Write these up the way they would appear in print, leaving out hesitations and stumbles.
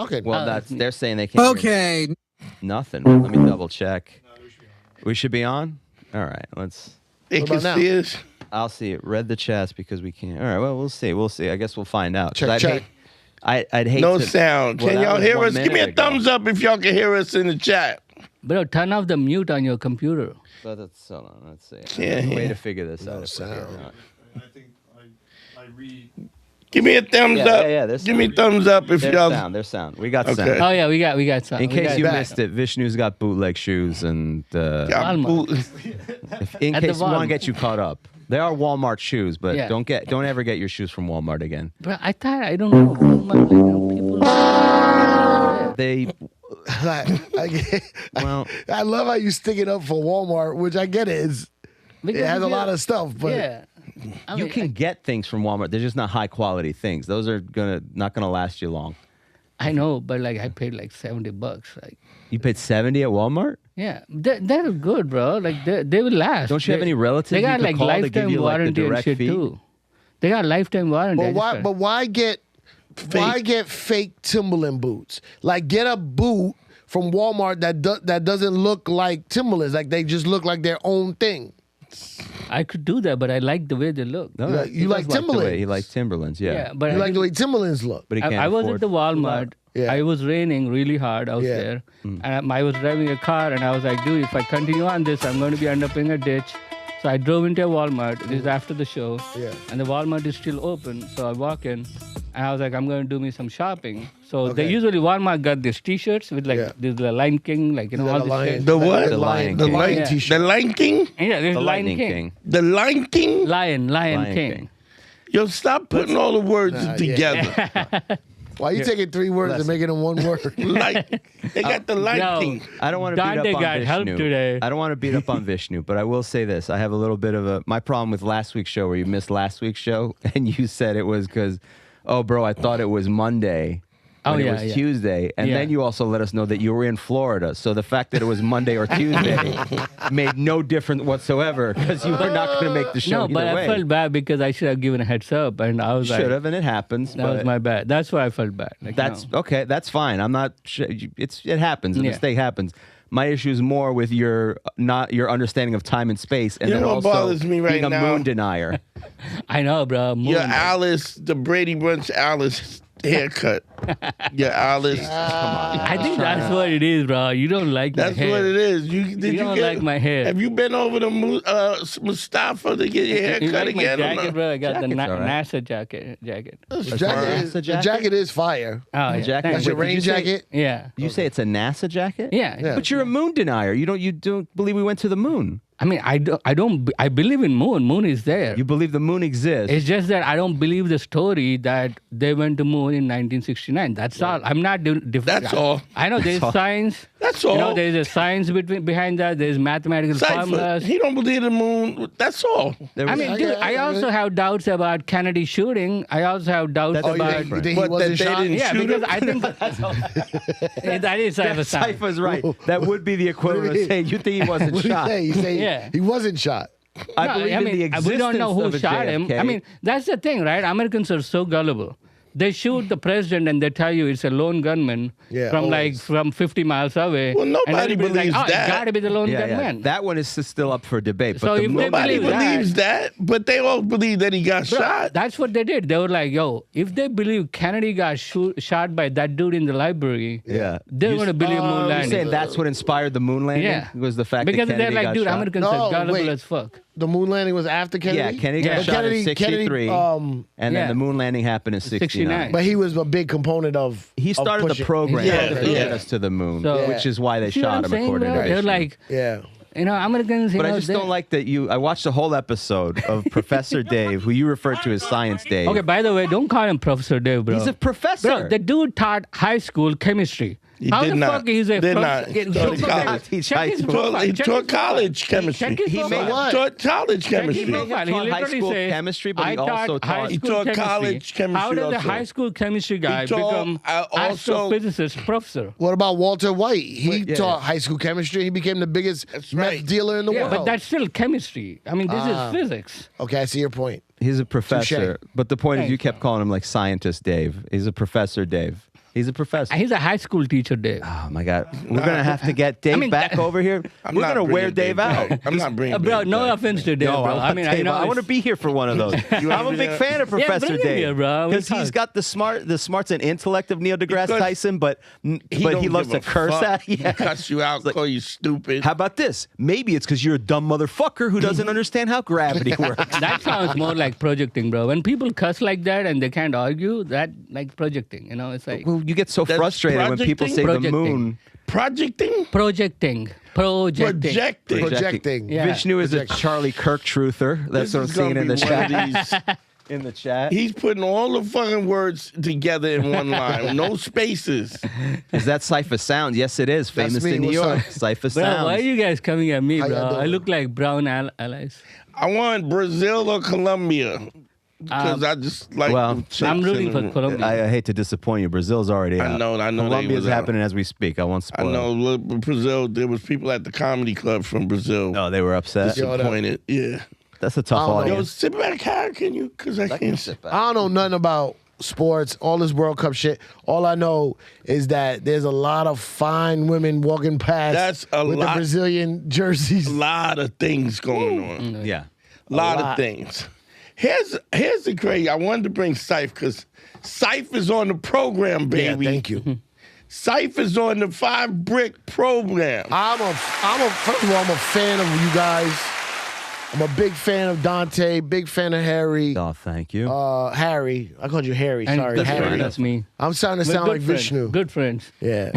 Okay. Well, they're saying they can't. Okay. Nothing. Let me double check. We should be on? All right, let's. They can see us. I'll see it. Read the chats because we can't. All right, well, we'll see. We'll see. I guess we'll find out. Check. I'd hate no to, sound. Well, Can that y'all was hear 1 us? Give me a minute ago. thumbs up if y'all can hear us in the chat. Bro, turn off the mute on your computer. Hold on. Let's see. Can't Way hear. to figure this out. sound. I think I read. Give me a thumbs up. Yeah, there's Give me thumbs up if There's y'all. sound. There's sound. We got Okay. sound. Oh yeah, we got some. In case you back. missed it, Vishnu's got bootleg shoes, and Got Walmart. boot- in At case the we want to Walmart. get you caught up, they are Walmart shoes, but Yeah. don't ever get your shoes from Walmart again. Bro, I don't know. Walmart, people. They well, I love how you stick it up for Walmart, which I get it. It has a lot of stuff, but Yeah. I you mean, can get things from Walmart. They're just not high quality things. Those are not gonna last you long. I know, but like I paid like $70. Like, You paid $70 at Walmart? yeah, they're good, bro. Like they will last. Don't you have any relatives They you got could like call to give lifetime you, like, the warranty and direct shit feed? too. They got lifetime warranty. but why get fake Timberland boots? Like get a boot from Walmart that doesn't look like Timberlands. Like they just look like their own thing. I could do that, but I like the way they look. No, You he like does the way- Timberlands. He likes Timberlands, yeah. Yeah, but You like the way Timberlands look. But he can't I was afford at the Walmart. Yeah. I was raining really hard out Yeah. there. And I was driving a car and I was like, dude, if I continue on this, I'm going to be end up in a ditch. So I drove into a Walmart. This is after the show. Yeah. And the Walmart is still open. So I walk in and I was like, I'm going to do me some shopping. So they usually, Walmart got these t-shirts with like Yeah. this Lion King, like, you know, all this shit. The what? The Lion The King. Lion Yeah. t-shirt. The Lion King? Yeah, there's The Lion Lightning King. King. The Lion King? Lion Lion King. King. Yo, stop putting all the words together. Why you taking three words and making them one word? Like, they got the Lion Yo, King. I don't want to beat Dante up on got Vishnu. help today. I don't want to beat up on Vishnu, but I will say this. I have a little bit of my problem with last week's show where you missed last week's show and you said it was because, oh, bro, I thought it was Monday. When it was Tuesday, and then you also let us know that you were in Florida. So the fact that it was Monday or Tuesday made no difference whatsoever because you were not going to make the show. No, but either way. I felt bad because I should have given a heads up, and I was Should have, and it happens. that was my bad. That's why I felt bad. Like, That's no. okay. That's fine. I'm not. It happens. A Yeah. mistake happens. My issue is more with your understanding of time and space, and You then know what also bothers me right being a now? moon denier. I know, bro. Your Alice, the Brady Bunch Alice haircut. Your Alice. I think that's what it is, bro. You don't like That's my hair. what it is. You don't like my hair. Have you been over to Mustafa to get your hair You cut like my again? or jacket, not? bro? I got the Jacket's all right. NASA jacket. The jacket is fire. Oh, yeah. jacket? Thanks. That's your Wait, did rain you say- jacket? Yeah. You say it's a NASA jacket? Yeah. But you're a moon denier. You don't believe we went to the moon. I mean, I believe in moon. Moon is there. You believe the moon exists. It's just that I don't believe the story that they went to moon in 1969. That's all. I'm not different. That's all. I know there's science. That's You all. know, there's a science behind that. There's mathematical Cypher. formulas. He don't believe the moon. That's all. There I was- mean, dude, I also have doubts about Kennedy shooting. I also have doubts That's about. You think he But wasn't that they shot? didn't Yeah, shoot because him? I think that is cyber science. Cypher's right. That would be the equivalent of saying you think he wasn't What do you shot. say? You say Yeah. he wasn't shot. I No, believe in the existence we don't know who of a shot him. JFK. I mean, that's the thing, right? Americans are so gullible. They shoot the president and they tell you it's a lone gunman Yeah, from always. from 50 miles away. Well, nobody and everybody's believes like, that. It's got to be the lone yeah, gunman. that one is still up for debate. So But the if they moon- Nobody believe that- believes that, but they all believe that he got Bro, shot. That's what they did. They were like, yo, if they believe Kennedy got shot by that dude in the library, yeah, they're going to believe moon You're landing. saying that's what inspired the moon landing? Yeah. Was the fact because that they're Kennedy like, got dude, shot? Americans No, are gullible wait. as fuck. The moon landing was after Kennedy? Yeah, Kennedy got Yeah. shot Kennedy- in 63, Kennedy, and then yeah. the moon landing happened in 69. 69. But he was a big component of He of started the pushing- program Yeah, to yeah. get us to the moon, So- which is why they See what shot I'm him, saying, according bro? to They're Vishnu. like, Yeah. you know, Americans, But I just don't like that I watched the whole episode of Professor Dave, who you referred to as Science Dave. Okay, by the way, don't call him Professor Dave, bro. He's a professor. Bro, the dude taught high school chemistry. He How did the not. fuck is a Did prof- not. Get- He taught check college. He check his profile. He Check taught his profile. college chemistry. Check his He profile. made- What? Taught college Check his chemistry. may have profile. He taught high literally school says, chemistry, but he I taught also high taught- He school taught chemistry. college chemistry How does a also. high school chemistry guy taught, become also- astrophysicist professor? What about Walter White? He Yeah. taught high school chemistry. He became the biggest That's meth right. dealer in the Yeah, world. but that's still chemistry. I mean, this is physics. Okay, I see your point. He's a professor. Touche. But the point is, you Thanks, kept calling him like Scientist Dave. He's a Professor Dave. He's a professor. He's a high school teacher, Dave. Oh my God, we're gonna have to get Dave back over here. I'm We're not gonna wear bringing Dave out. back. I'm not bringing Bro, Dave no back. offense to Dave, No, bro. I mean, I know I want to be here for one of those. I'm a big fan of Professor bring him Dave here, bro. because he's got the smarts and intellect of Neil deGrasse Because Tyson, but he don't loves to give a curse fuck. at you. He cuts you out, call you stupid. How about this? Maybe it's because you're a dumb motherfucker who doesn't understand how gravity works. That sounds more like projecting, bro. When people cuss like that and they can't argue, that like projecting. You know, it's like Well, you get so That's frustrated when people say projecting? the moon. Projecting? projecting. Projecting. Yeah. Vishnu is a Charlie Kirk truther. That's This what I'm is seeing gonna in the be one of chat. these- In the chat. He's putting all the fucking words together in one line, no spaces. Is that Cypher Sound? Yes, it is. That's Famous me. in New What's York. up? Cypher Bro, Sound. why are you guys coming at me, How bro? y'all doing? I look like brown allies. I want Brazil or Colombia because I just like. well, the chicks I'm rooting in for the- Colombia. I hate to disappoint you. Brazil's already out. I know they Colombia's was out. happening as we speak. I won't I spoil. know. Look, Brazil. There was people at the comedy club from Brazil. Oh, they were upset. Disappointed. Yeah. That's a tough I don't know. Yo, audience. sit back, Harry. Can you? Because I can't. I don't know nothing about sports, all this World Cup shit. All I know is that there's a lot of fine women walking past That's a with lot. the Brazilian jerseys. A lot of things going on. Yeah. A lot lot. of things. Here's the crazy. I wanted to bring Syph because Syph is on the program, Yeah, baby. thank you. Syph is on the 5 Brick program. First of all, I'm a fan of you guys. I'm a big fan of Dante, big fan of Harry. Oh, thank you. Harry. I called you Harry. And Sorry, that's Harry. fine, that's me. I'm starting to We're sound good like friends. Vishnu. Good friends. Yeah.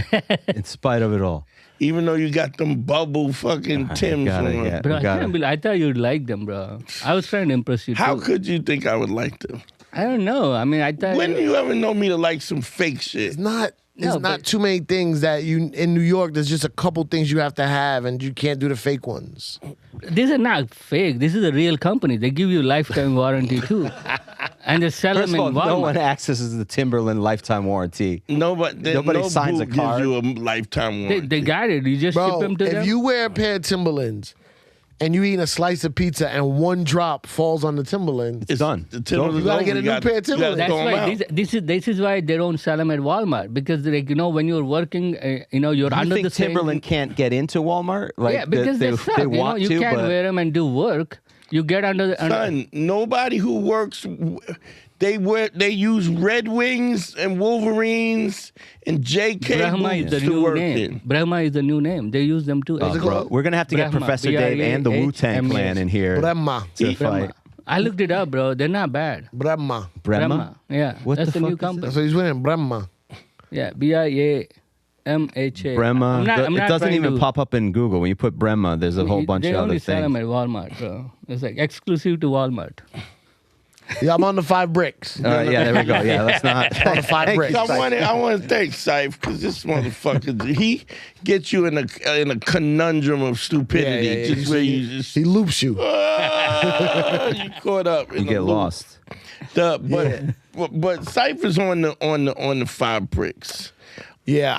In spite of it all. Even though you got them bubble fucking Tims gotta on. get- Bro, I got can't it. believe I thought you'd like them, bro. I was trying to impress you How too. could you think I would like them? I don't know. I mean, I thought When do you ever know me to like some fake shit? It's not. There's No, not but- too many things that you in New York. There's just a couple things you have to have, and you can't do the fake ones. these are not fake. This is a real company. They give you lifetime warranty too, and they sell First them of in all, Walmart. no one accesses the Timberland lifetime warranty. Nobody no signs a boot card. gives you a lifetime They, warranty. they got it. You just ship Bro, them to if them. you wear a pair of Timberlands and you eat a slice of pizza and one drop falls on the Timberlands, It's done. The Timberlands You gotta over, get a new pair of you gotta Timberlands. That's throw 'em why out. this is why they don't sell them at Walmart because like when you're working, you're You under think the same. Timberland can't get into Walmart? Like Yeah, because they, they suck. they want you to, can't but wear them and do work. You get under the. Son, nobody who works, they use Red Wings and Wolverines and JK Brahma is boots the to new work name. in. Brahma is the new name. They use them too. it bro, called? we're gonna have to get Brahma, Professor Dave and the Wu-Tang Clan in here Brahma. to Brahma. fight. I looked it up, bro. They're not bad. Brahma. Brahma? Yeah, What that's the the new fuck is company. That's what he's winning. Brahma. Yeah, BIAMHA. Brahma. I'm not it doesn't trying even to- pop up in Google. When you put Brahma, there's a whole bunch they of only other sell them things. at Walmart, bro. It's like exclusive to Walmart. Yeah, I'm on the 5 bricks. All right, yeah, there we go. Yeah, let's not. On the 5 bricks. I want to thank Syph because this motherfucker, he gets you in a conundrum of stupidity. Yeah. Just where you just He loops you. you caught up. You get lost. But Syph is on the 5 bricks. Yeah,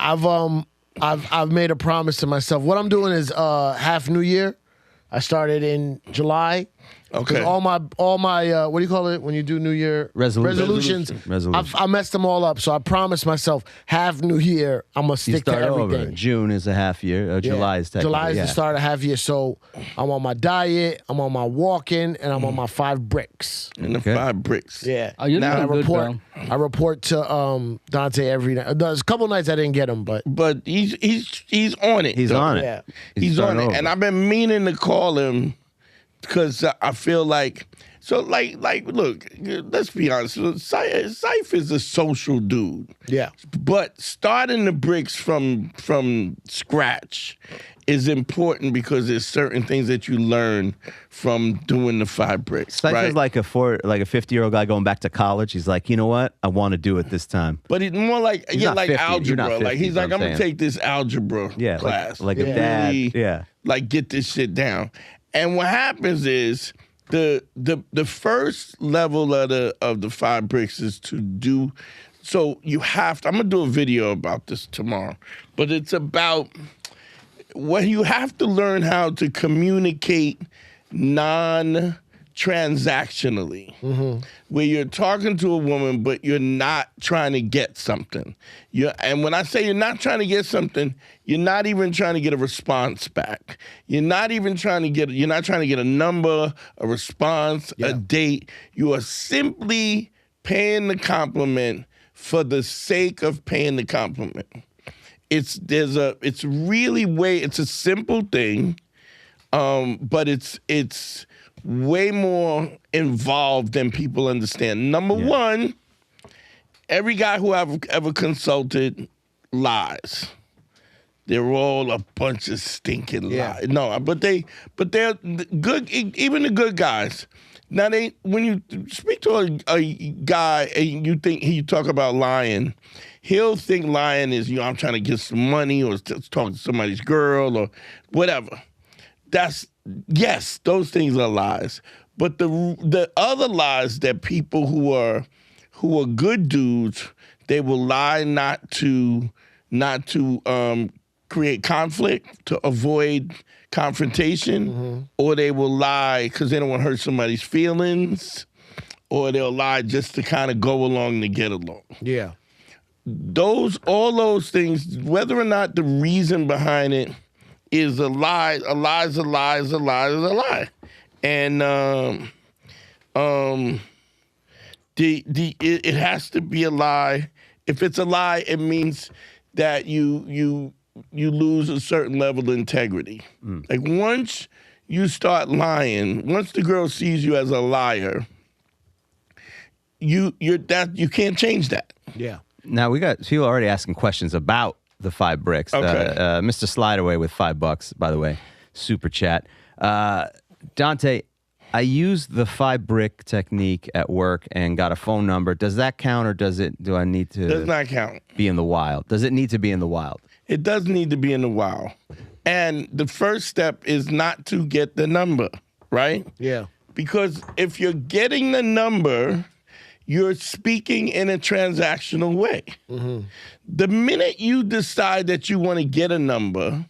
I've made a promise to myself. What I'm doing is half New Year. I started in July. Okay. 'Cause all my what do you call it when you do New Year Resolutions. I messed them all up. So I promised myself half New Year I'm gonna You stick to start everything. over. June is a half year. Yeah. July is technically. July is yeah. the start of half year. So I'm on my diet. I'm on my walking, and I'm on my 5 bricks. And the Okay. 5 bricks. Yeah. Oh, you're Now I doing good, report. bro. I report to Dante every night. There's a couple nights I didn't get him, but But he's on it. He's though. on it. Yeah. He's on starting it. over. And I've been meaning to call him because I feel like look, let's be honest. Syph is a social dude. yeah. But starting the bricks from scratch is important because there's certain things that you learn from doing the 5 bricks. Syph right? is like a 50-year-old guy going back to college. He's like, you know what? I want to do it this time. But it's more like He's not 50. You're algebra. not 50, like he's is like, what I'm I'm gonna saying. take this algebra Yeah, class. like a and dad. really, Yeah. like get this shit down. And what happens is the first level of the 5 bricks is to do. So you have to. I'm gonna do a video about this tomorrow, but it's about what you have to learn how to communicate transactionally, where you're talking to a woman, but you're not trying to get something. And when I say you're not trying to get something, you're not even trying to get a response back. You're not trying to get a number, a response, a date. You are simply paying the compliment for the sake of paying the compliment. It's a simple thing, but it's way more involved than people understand. Number one, every guy who I've ever consulted lies. They're all a bunch of stinking lies. No, but they're good. Even the good guys. Now when you speak to a guy and you talk about lying, he'll think lying is I'm trying to get some money or talk to somebody's girl or whatever. Yes, those things are lies. But the other lies that people who are good dudes, they will lie not to create conflict, to avoid confrontation, or they will lie because they don't want to hurt somebody's feelings, or they'll lie just to kind of go along to get along. Yeah. All those things, whether or not the reason behind it is a lie, a lie is a lie is a lie is a lie. And it has to be a lie. If it's a lie, it means that you lose a certain level of integrity. Like once you start lying, once the girl sees you as a liar, you can't change that. Yeah. Now we got people already asking questions about the 5 bricks. Okay. Mr. Slideaway with $5, by the way, super chat. Dante, I used the 5 brick technique at work and got a phone number. Does that count, or do I need to? Does not count. Be in the wild? Does it need to be in the wild? It does need to be in the wild. And the first step is not to get the number, right? Yeah. Because if you're getting the number, you're speaking in a transactional way. The minute you decide that you want to get a number,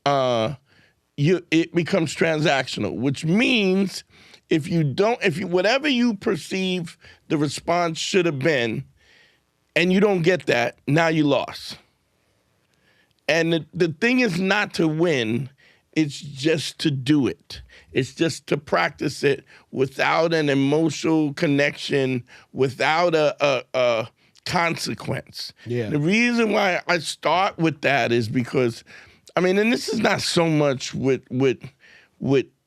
it becomes transactional, which means if whatever you perceive the response should have been, and you don't get that, now you lost. And the thing is not to win, it's just to do it. It's just to practice it without an emotional connection, without a consequence. Yeah. The reason why I start with that is because, and this is not so much with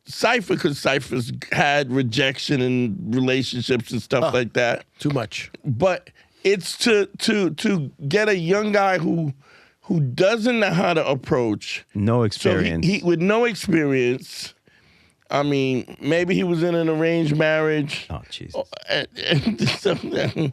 Cypher, because Cypher's had rejection in relationships and stuff like that. Too much. But it's to get a young guy who doesn't know how to approach. No experience. So he with no experience. Maybe he was in an arranged marriage. Oh, Jesus. The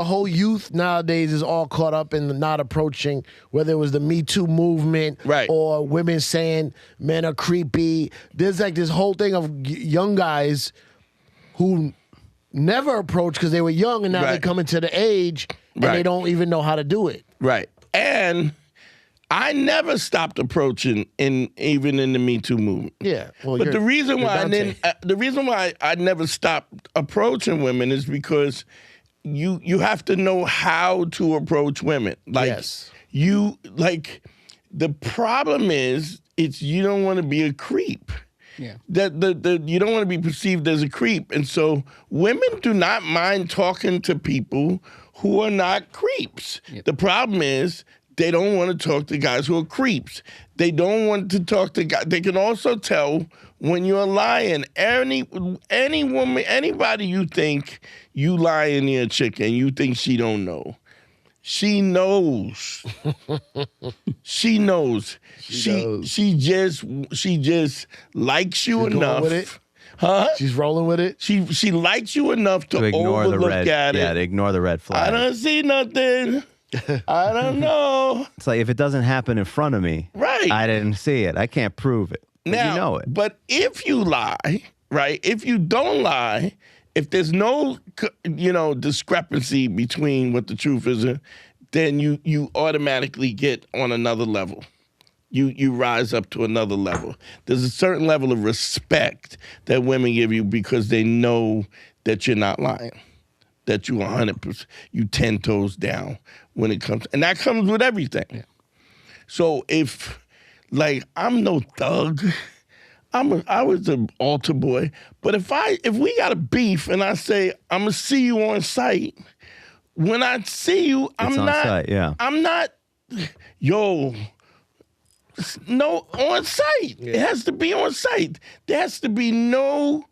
whole youth nowadays is all caught up in not approaching, whether it was the Me Too movement, right, or women saying men are creepy. There's like this whole thing of young guys who never approached because they were young, and now they come into the age and they don't even know how to do it. Right. And I never stopped approaching even in the Me Too movement. Yeah. Well, but the reason why I never stopped approaching women is because you have to know how to approach women. The problem is you don't want to be a creep. Yeah. You don't want to be perceived as a creep. And so women do not mind talking to people who are not creeps. Yep. The problem is they don't want to talk to guys who are creeps. They don't want to talk to guys. They can also tell when you're lying. Any woman, anybody you think you lying near a chick and you think she don't know. She knows. She knows. She just likes you enough. With it? Huh? She's rolling with it. She likes you enough to ignore overlook the red, at it. Yeah, to ignore the red flag. I don't see nothing. I don't know. It's like if it doesn't happen in front of me, right? I didn't see it. I can't prove it. Now, you know it. But if you lie, right? If you don't lie, if there's no, discrepancy between what the truth is, then you automatically get on another level. you rise up to another level. There's a certain level of respect that women give you because they know that you're not lying, that you 100%, you 10 toes down when it comes, and that comes with everything. Yeah. So if, like, I'm no thug, I was an altar boy, but if we got a beef and I say I'm gonna see you on site, when I see you, I'm not, yo. No, on site. Yeah. It has to be on site. There has to be no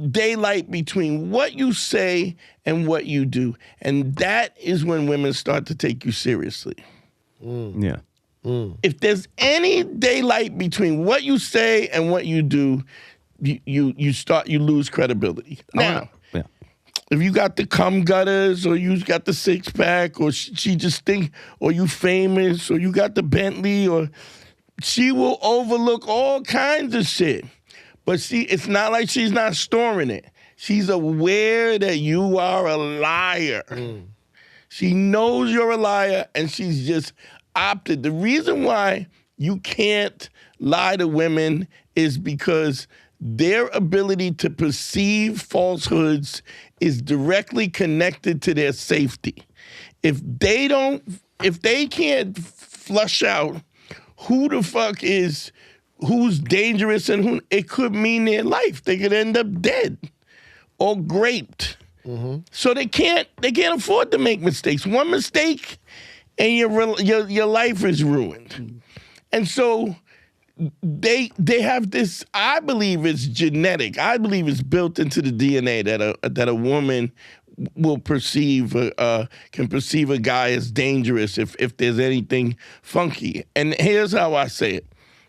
daylight between what you say and what you do. And that is when women start to take you seriously. Yeah. If there's any daylight between what you say and what you do, you lose credibility. Now, if you got the cum gutters, or you got the 6-pack, or she just think, or you famous, or you got the Bentley, or she will overlook all kinds of shit. But it's not like she's not storing it. She's aware that you are a liar. She knows you're a liar, and she's just opted. The reason why you can't lie to women is because their ability to perceive falsehoods is directly connected to their safety. If they can't flush out who the fuck who's dangerous and who, it could mean their life. They could end up dead or raped. So they can't afford to make mistakes. One mistake and your life is ruined. And so they have this, I believe it's genetic. I believe it's built into the DNA that a woman will can perceive a guy as dangerous if there's anything funky. And here's how I say it.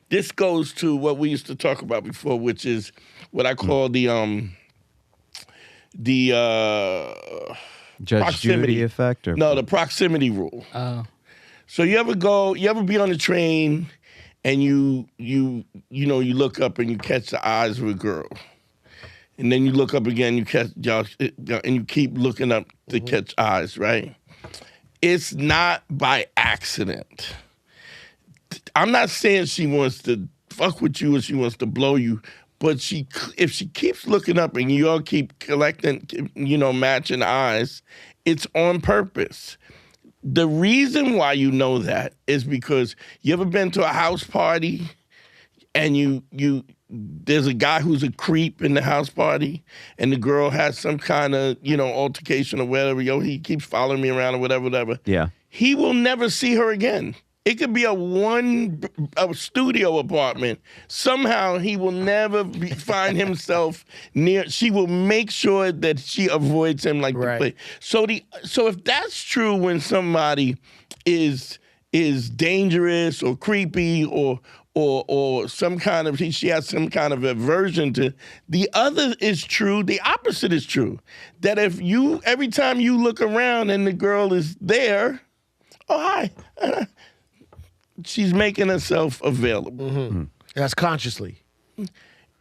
This goes to what we used to talk about before, which is what I call the Judge proximity Judy effect, or no, the proximity rule. So you ever be on a train and you look up and you catch the eyes of a girl, and then you look up again, you catch and you keep looking up to catch eyes, right? It's not by accident. I'm not saying she wants to fuck with you or she wants to blow you, but if she keeps looking up and you all keep collecting, matching eyes, it's on purpose. The reason why you know that is because you ever been to a house party and there's a guy who's a creep in the house party and the girl has some kind of, altercation or whatever, he keeps following me around or whatever. Yeah. He will never see her again. It could be a studio apartment. Somehow he will never find himself near. She will make sure that she avoids him like the plague. So if that's true when somebody is dangerous or creepy or some kind of she has some kind of aversion to, the other is true. The opposite is true. That every time you look around and the girl is there, oh hi. She's making herself available. That's consciously.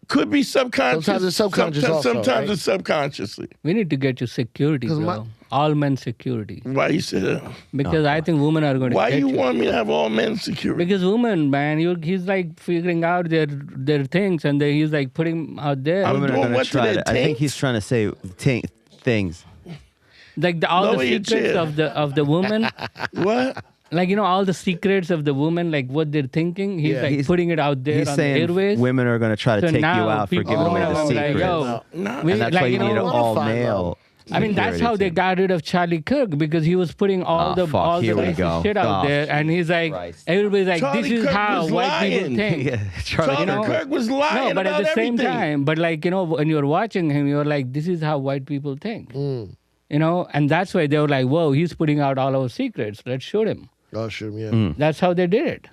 Could be subconscious. Sometimes it's subconscious also, Sometimes it's subconsciously. We need to get you security, bro. All men security. Why you say that? Because I think women are going to Why get you want me to have all men security? Because women, man, he's like figuring out their things and he's like putting out there. I'm doing what to their I think he's trying to say things. Like all the secrets of the woman. What? Like, all the secrets of the woman, like what they're thinking, he's putting it out there on the airways. Women are going to try to take you out for giving away the secrets. And that's why you need an all-male. I mean, that's how they got rid of Charlie Kirk, because he was putting all the racist shit out there, and he's like, everybody's like, Charlie this is Kirk how was white lying. people think. Charlie Kirk was lying. No, but about at the same everything. time, but like, when you're watching him, you're like, this is how white people think. And that's why they were like, whoa, he's putting out all our secrets. Let's shoot him. Oh, shoot him, yeah. That's how they did it.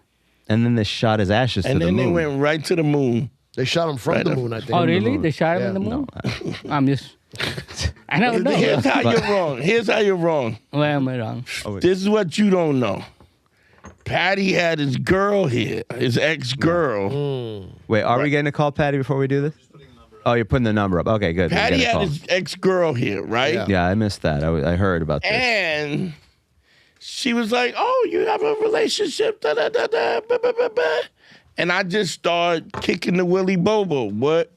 And then they shot his ashes to the moon. And then they went right to the moon. They shot him from the moon, I think. Oh, really? They shot him in the moon? No, I'm just... I don't know. Here's how you're wrong. Here's how you're wrong. Why am I wrong? This is what you don't know. Patty had his girl here, his ex-girl. Wait, are we getting a call Patty before we do this? Oh, you're putting the number up. Okay, good. Patty had his ex-girl here, right? Yeah, I missed that. I heard about this. And she was like, "Oh, you have a relationship?" Da, da, da, da, ba, ba, ba, ba. And I just started kicking the willy bobo. What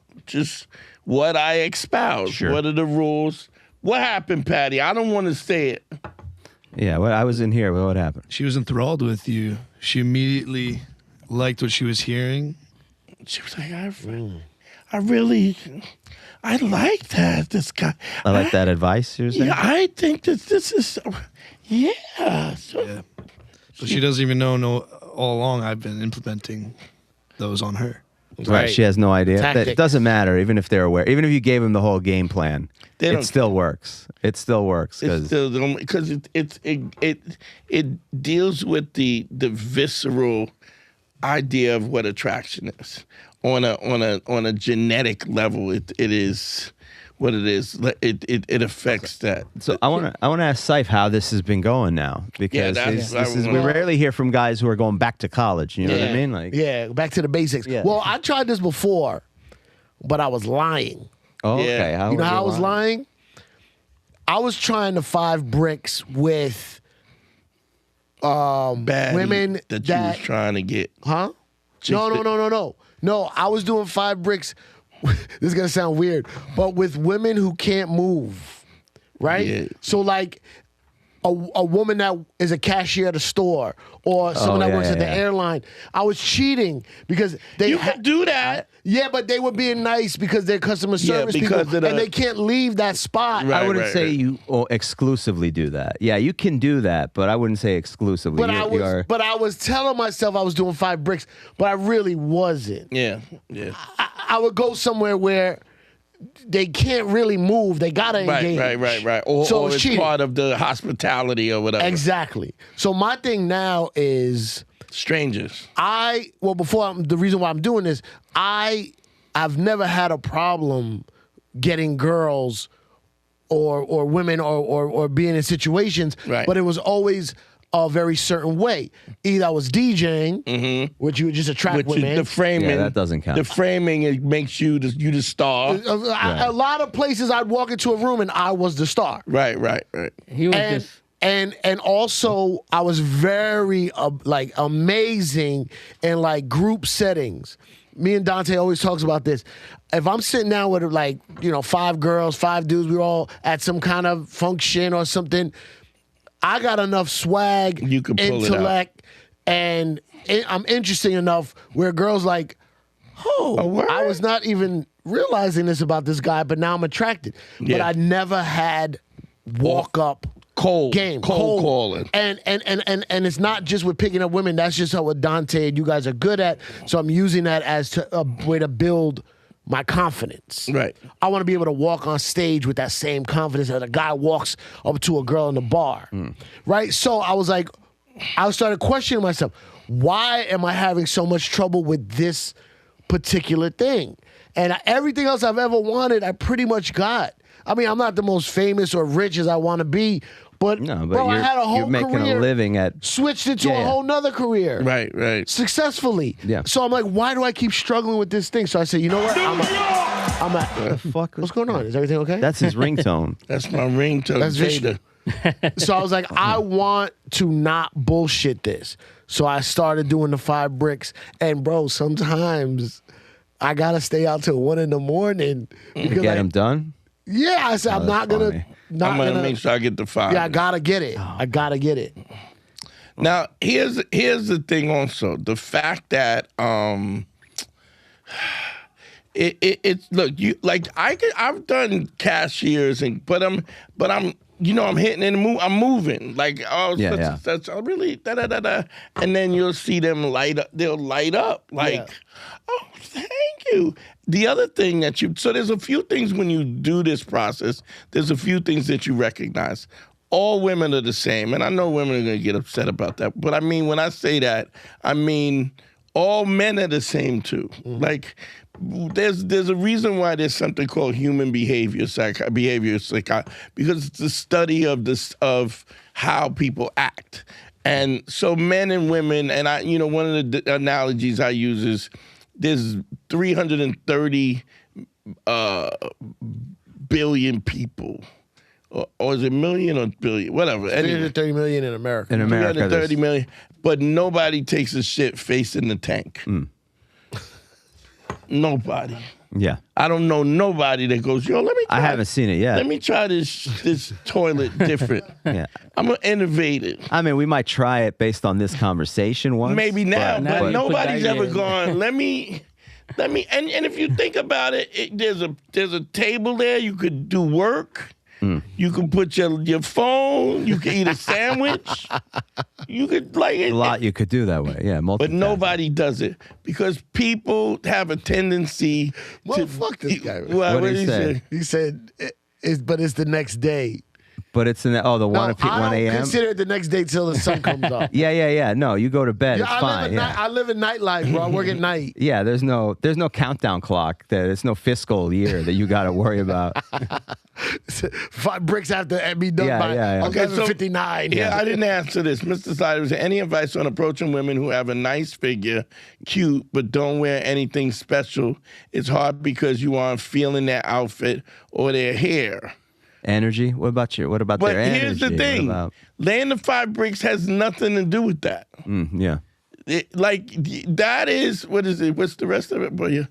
I espoused. Sure. What are the rules? What happened, Patty? I don't want to say it. Yeah, well, I was in here. What happened? She was enthralled with you. She immediately liked what she was hearing. She was like, I like that. This guy. I like that advice you're saying? Yeah, I think that this is. Yeah. So, Yeah. So she doesn't even know all along I've been implementing those on her. Right. She has no idea. Tactics. That doesn't matter, even if they're aware. Even if you gave them the whole game plan, it still works. It still works because it deals with the visceral idea of what attraction is on a genetic level. It is what it is. It affects that. So I want to ask Saif how this has been going now, because we rarely hear from guys who are going back to college. You know what I mean? Like, back to the basics. Yeah. Well, I tried this before, but I was lying. oh, okay. Yeah. You know how I was lying? I was trying the 5 bricks with Baddie women that you was trying to get. Huh? No, I was doing 5 bricks. This is going to sound weird, but with women who can't move, right? Yeah. So like a woman that is a cashier at a store or someone that works at the airline. I was cheating because they could do that. Yeah, but they were being nice because they're customer service because people, and they can't leave that spot. Right. I wouldn't say you exclusively do that. Yeah, you can do that, but I wouldn't say exclusively. But I was telling myself I was doing 5 bricks, but I really wasn't. Yeah. I would go somewhere where they can't really move. They gotta engage. Right. Or it's cheating. part of the hospitality or whatever. Exactly. So my thing now is Strangers. the reason why I'm doing this, I've never had a problem getting girls or women or being in situations, Right. but it was always a very certain way. Either I was DJing, which you would just attract women. The framing. Yeah, that doesn't count. The framing, it makes you the star. A lot of places I'd walk into a room and I was the star. Right. He was And, just and also I was very like amazing in like group settings. Me and Dante always talks about this. If I'm sitting down with 5 girls, 5 dudes, we're all at some kind of function or something, I got enough swag, You can pull it out. intellect, and I'm interesting enough where girls like, A word? I was not even realizing this about this guy, but now I'm attracted. But Yeah. I never had walk up Cold game, cold calling. and it's not just with picking up women. That's just what Dante and you guys are good at. So I'm using that as a way to build my confidence. Right. I want to be able to walk on stage with that same confidence that a guy walks up to a girl in the bar. Right? So I was like, I started questioning myself. Why am I having so much trouble with this particular thing? And everything else I've ever wanted, I pretty much got. I mean, I'm not the most famous or rich as I want to be, but, bro, I had a whole you're making career, a living at. switched into a whole nother career. Right. Successfully. Yeah. So I'm like, why do I keep struggling with this thing? So I said, you know what? I'm at Fuck. what's going on? Is everything okay? That's his ringtone. That's my ringtone. That's Jada. So I was like, I want to not bullshit this. So I started doing the 5 bricks. And bro, sometimes I gotta stay out till 1 in the morning. Because Get him done. Yeah, I said I'm not funny. gonna I'm gonna make sure I get the 5. Yeah, I gotta get it. I gotta get it. Now, here's the thing also. The fact that it's look, you like I've done cashiers but I'm I'm hitting and I'm moving. Like, such I really da. And then you'll see them light up, they'll light up like, oh, thank you. The other thing so there's a few things when you do this process, there's a few things that you recognize. All women are the same, and I know women are gonna get upset about that. But I mean, when I say that, I mean all men are the same too. Like, there's a reason why there's something called human behavior because it's the study of how people act. And so men and women, and one of the analogies I use is there's 330 billion people or is it million or billion? Whatever. Anyway, 330 million in America. In America, 330 million. But nobody takes a shit facing the tank. Nobody. Yeah. I don't know nobody that goes, yo, let me try. I haven't seen it yet. Let me try this toilet different. Yeah. I'm going to innovate it. I mean, we might try it based on this conversation once. Maybe now, Now but you nobody's put that ever in. gone, let me and if you think about it, there's a table there, you could do work. You can put your phone, you can eat a sandwich. You could a lot you could do that way. Yeah, but nobody does it because people have a tendency Well, to fuck this guy. What did did he he say? say? He said, but it's the next day. But it's in the, the 1 I don't a.m.? consider it the next day till the sun comes up. Yeah. No, you go to bed. It's I fine. I live in nightlife, bro. I work at night. Yeah, there's no countdown clock. There's no fiscal year that you got to worry about. 5 bricks have to be done by Okay, so 11:59. Yeah, I didn't answer this. Mr. Slider, is there any advice on approaching women who have a nice figure, cute, but don't wear anything special? It's hard because you aren't feeling their outfit or their hair. Energy? What about But their energy? here's the thing. Laying the 5 bricks has nothing to do with that. Yeah. That is, what is it? What's the rest of it? Boy,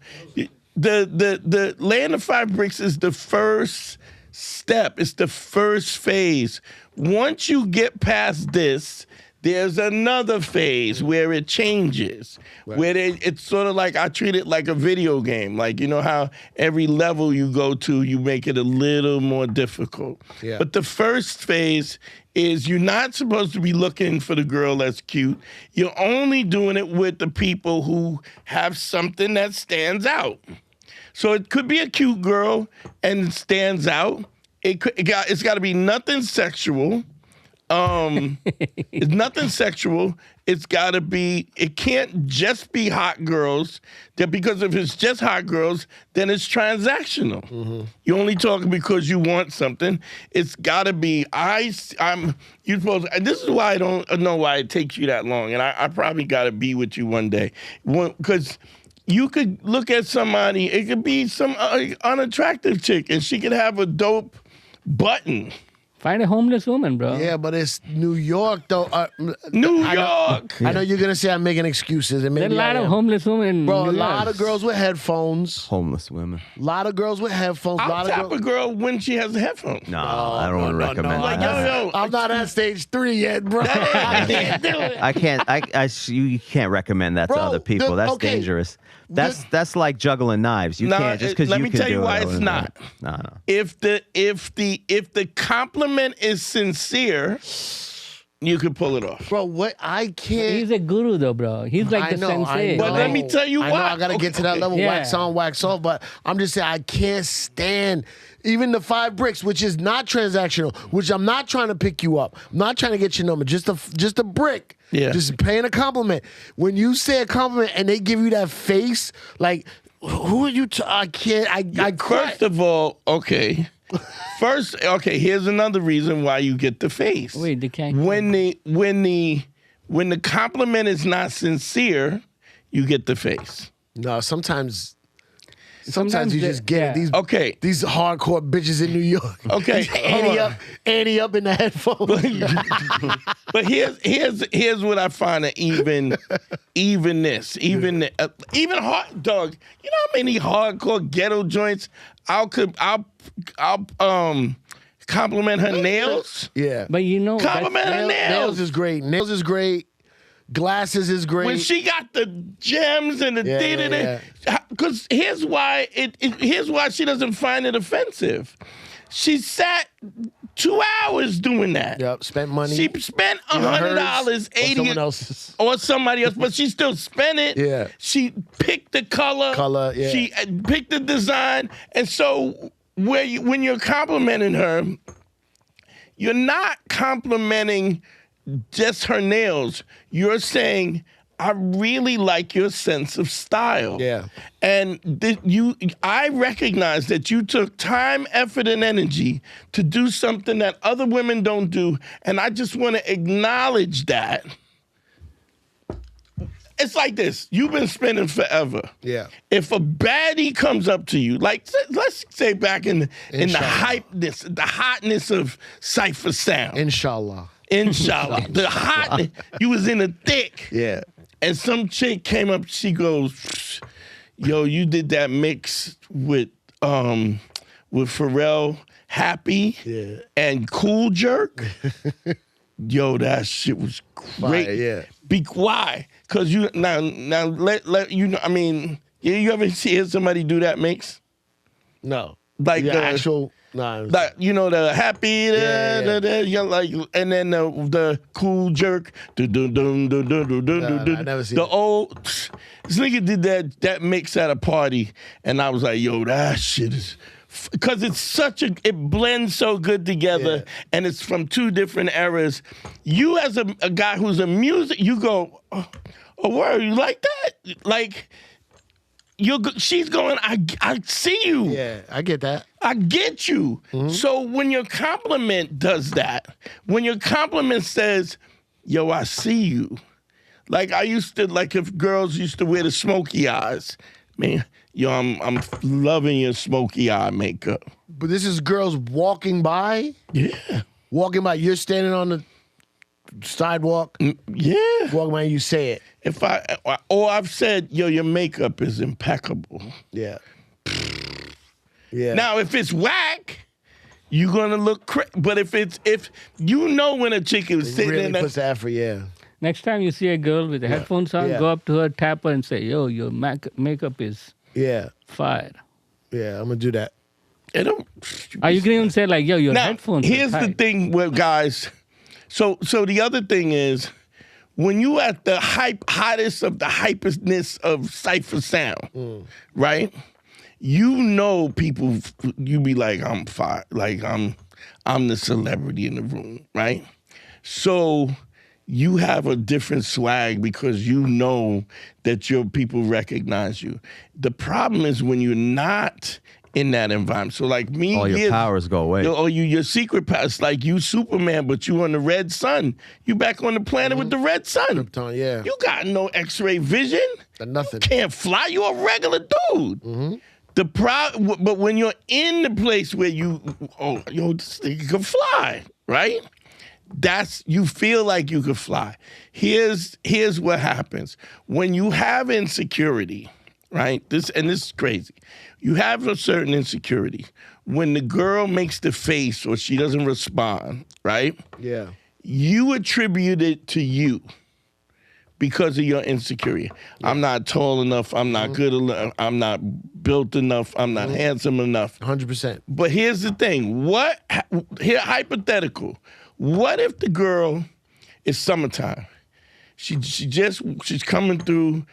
the laying the 5 bricks is the first step. It's the first phase. Once you get past this, there's another phase where it changes, where it's sort of like, I treat it like a video game. Like, you know how every level you go to, you make it a little more difficult. Yeah. But the first phase is you're not supposed to be looking for the girl that's cute. You're only doing it with the people who have something that stands out. So it could be a cute girl and it stands out. It's got to be nothing sexual. It's nothing sexual. It's got to be, it can't just be hot girls, because if it's just hot girls, then it's transactional. You're only talking because you want something. It's got to be, you're supposed to, and this is why I don't know why it takes you that long, and I probably got to be with you one day. Because you could look at somebody, it could be some unattractive chick, and she could have a dope button. Find a homeless woman, bro. Yeah, but it's New York, though. New York. I know you're going to say I'm making excuses. And There are maybe a lot I of am. homeless women in Bro, a New lot York. of girls with headphones. Homeless women. A lot of girls with headphones. I'll tap a girl when she has a headphone. No, I don't want to recommend Like, that. yo, I'm not at stage 3 yet, bro. I can't do it. I can't. You can't recommend that to Bro, other people. That's okay. dangerous. That's like juggling knives. You No, can't just because you let can me tell you do why it. it's not. No. If the compliment is sincere, you could pull it off. Bro, what? I can't. He's a guru, though, bro. He's like I the know, sensei. But let me tell you I know why. I got to get to that level, Yeah. wax on, wax off, but I'm just saying I can't stand even the 5 bricks, which is not transactional, which I'm not trying to pick you up. I'm not trying to get your number, just a brick. Yeah. Just paying a compliment. When you say a compliment and they give you that face, like, who are you? I can't. I cry. First of all, okay. Here's another reason why you get the face. Wait, they can't. When the compliment is not sincere, you get the face. No, sometimes Sometimes you they- just get it. Okay. These hardcore bitches in New York. Okay, hold on. Annie up in the headphones. But here's what I find an evenness, even hard dog. You know how many hardcore ghetto joints I'll compliment her nails. Yeah. But you know, Compliment her Nails nails. is great. Nails is great. Glasses is great. When she got the gems and the Yeah, because here's why here's why she doesn't find it offensive. She sat 2 hours doing that. Yep, spent money. She spent $100, hers, or $80, someone else's. or somebody else, but she still spent it. Yeah. She picked the color. Yeah. She picked the design, and so when you're complimenting her, you're not complimenting just her nails. You're saying, I really like your sense of style. Yeah. And I recognize that you took time, effort, and energy to do something that other women don't do, and I just want to acknowledge that. it's like this. You've been spending forever. Yeah. If a baddie comes up to you, like let's say back in the hotness of Cypher Sound. Inshallah. The hotness. You was in the thick. Yeah. And some chick came up, she goes, yo, you did that mix with Pharrell, Happy, and Cool Jerk. Yo, that shit was great. Fire, Why? Because you now let you know. I mean, you ever hear somebody do that mix? No. Like the the actual. Nah. Like, you know, the Happy, Yeah. like, and then the Cool Jerk, I never seen the it. old. This nigga did that mix at a party, and I was like, yo, that shit is. Because it blends so good together, and it's from two different eras. You as a guy who's a music, you go, oh, word, you like that? Like, she's going, I see you. Yeah, I get that. I get you. Mm-hmm. So when your compliment does that, when your compliment says, yo, I see you. Like if girls used to wear the smoky eyes, man, yo, I'm loving your smoky eye makeup. But this is girls walking by? Yeah. Walking by, you're standing on the sidewalk, Yeah. walking by, and you say it. I've said, yo, your makeup is impeccable. Yeah. Yeah. Now, if it's whack, you're gonna look crazy. But if you know when a chick is sitting really in there, puts the effort, yeah. Next time you see a girl with the headphones on, go up to her, tap her, and say, yo, your makeup is fire. Yeah, I'm gonna do that. Or you can even say, like, yo, your headphones are here's the tight. thing with guys. So the other thing is, when you at the hottest of the hyperness of Cypher Sound, right? You know people, you be like, I'm fire. Like, I'm the celebrity in the room, right? So you have a different swag because you know that your people recognize you. The problem is when you're not in that environment. So like me, all your powers go away. Your secret powers, like you Superman, but you on the red sun. You back on the planet with the red sun. Krypton, yeah. You got no X-ray vision. Nothing. You can't fly. You a regular dude. But when you're in the place where this thing can fly, right? You feel like you could fly. Here's what happens. When you have insecurity, right? This is crazy. You have a certain insecurity. When the girl makes the face or she doesn't respond, right? Yeah. You attribute it to you because of your insecurity. Yeah. I'm not tall enough. I'm not good enough. I'm not built enough. I'm not handsome enough. 100%. But here's the thing. Hypothetical. What if the girl is summertime? She's coming through,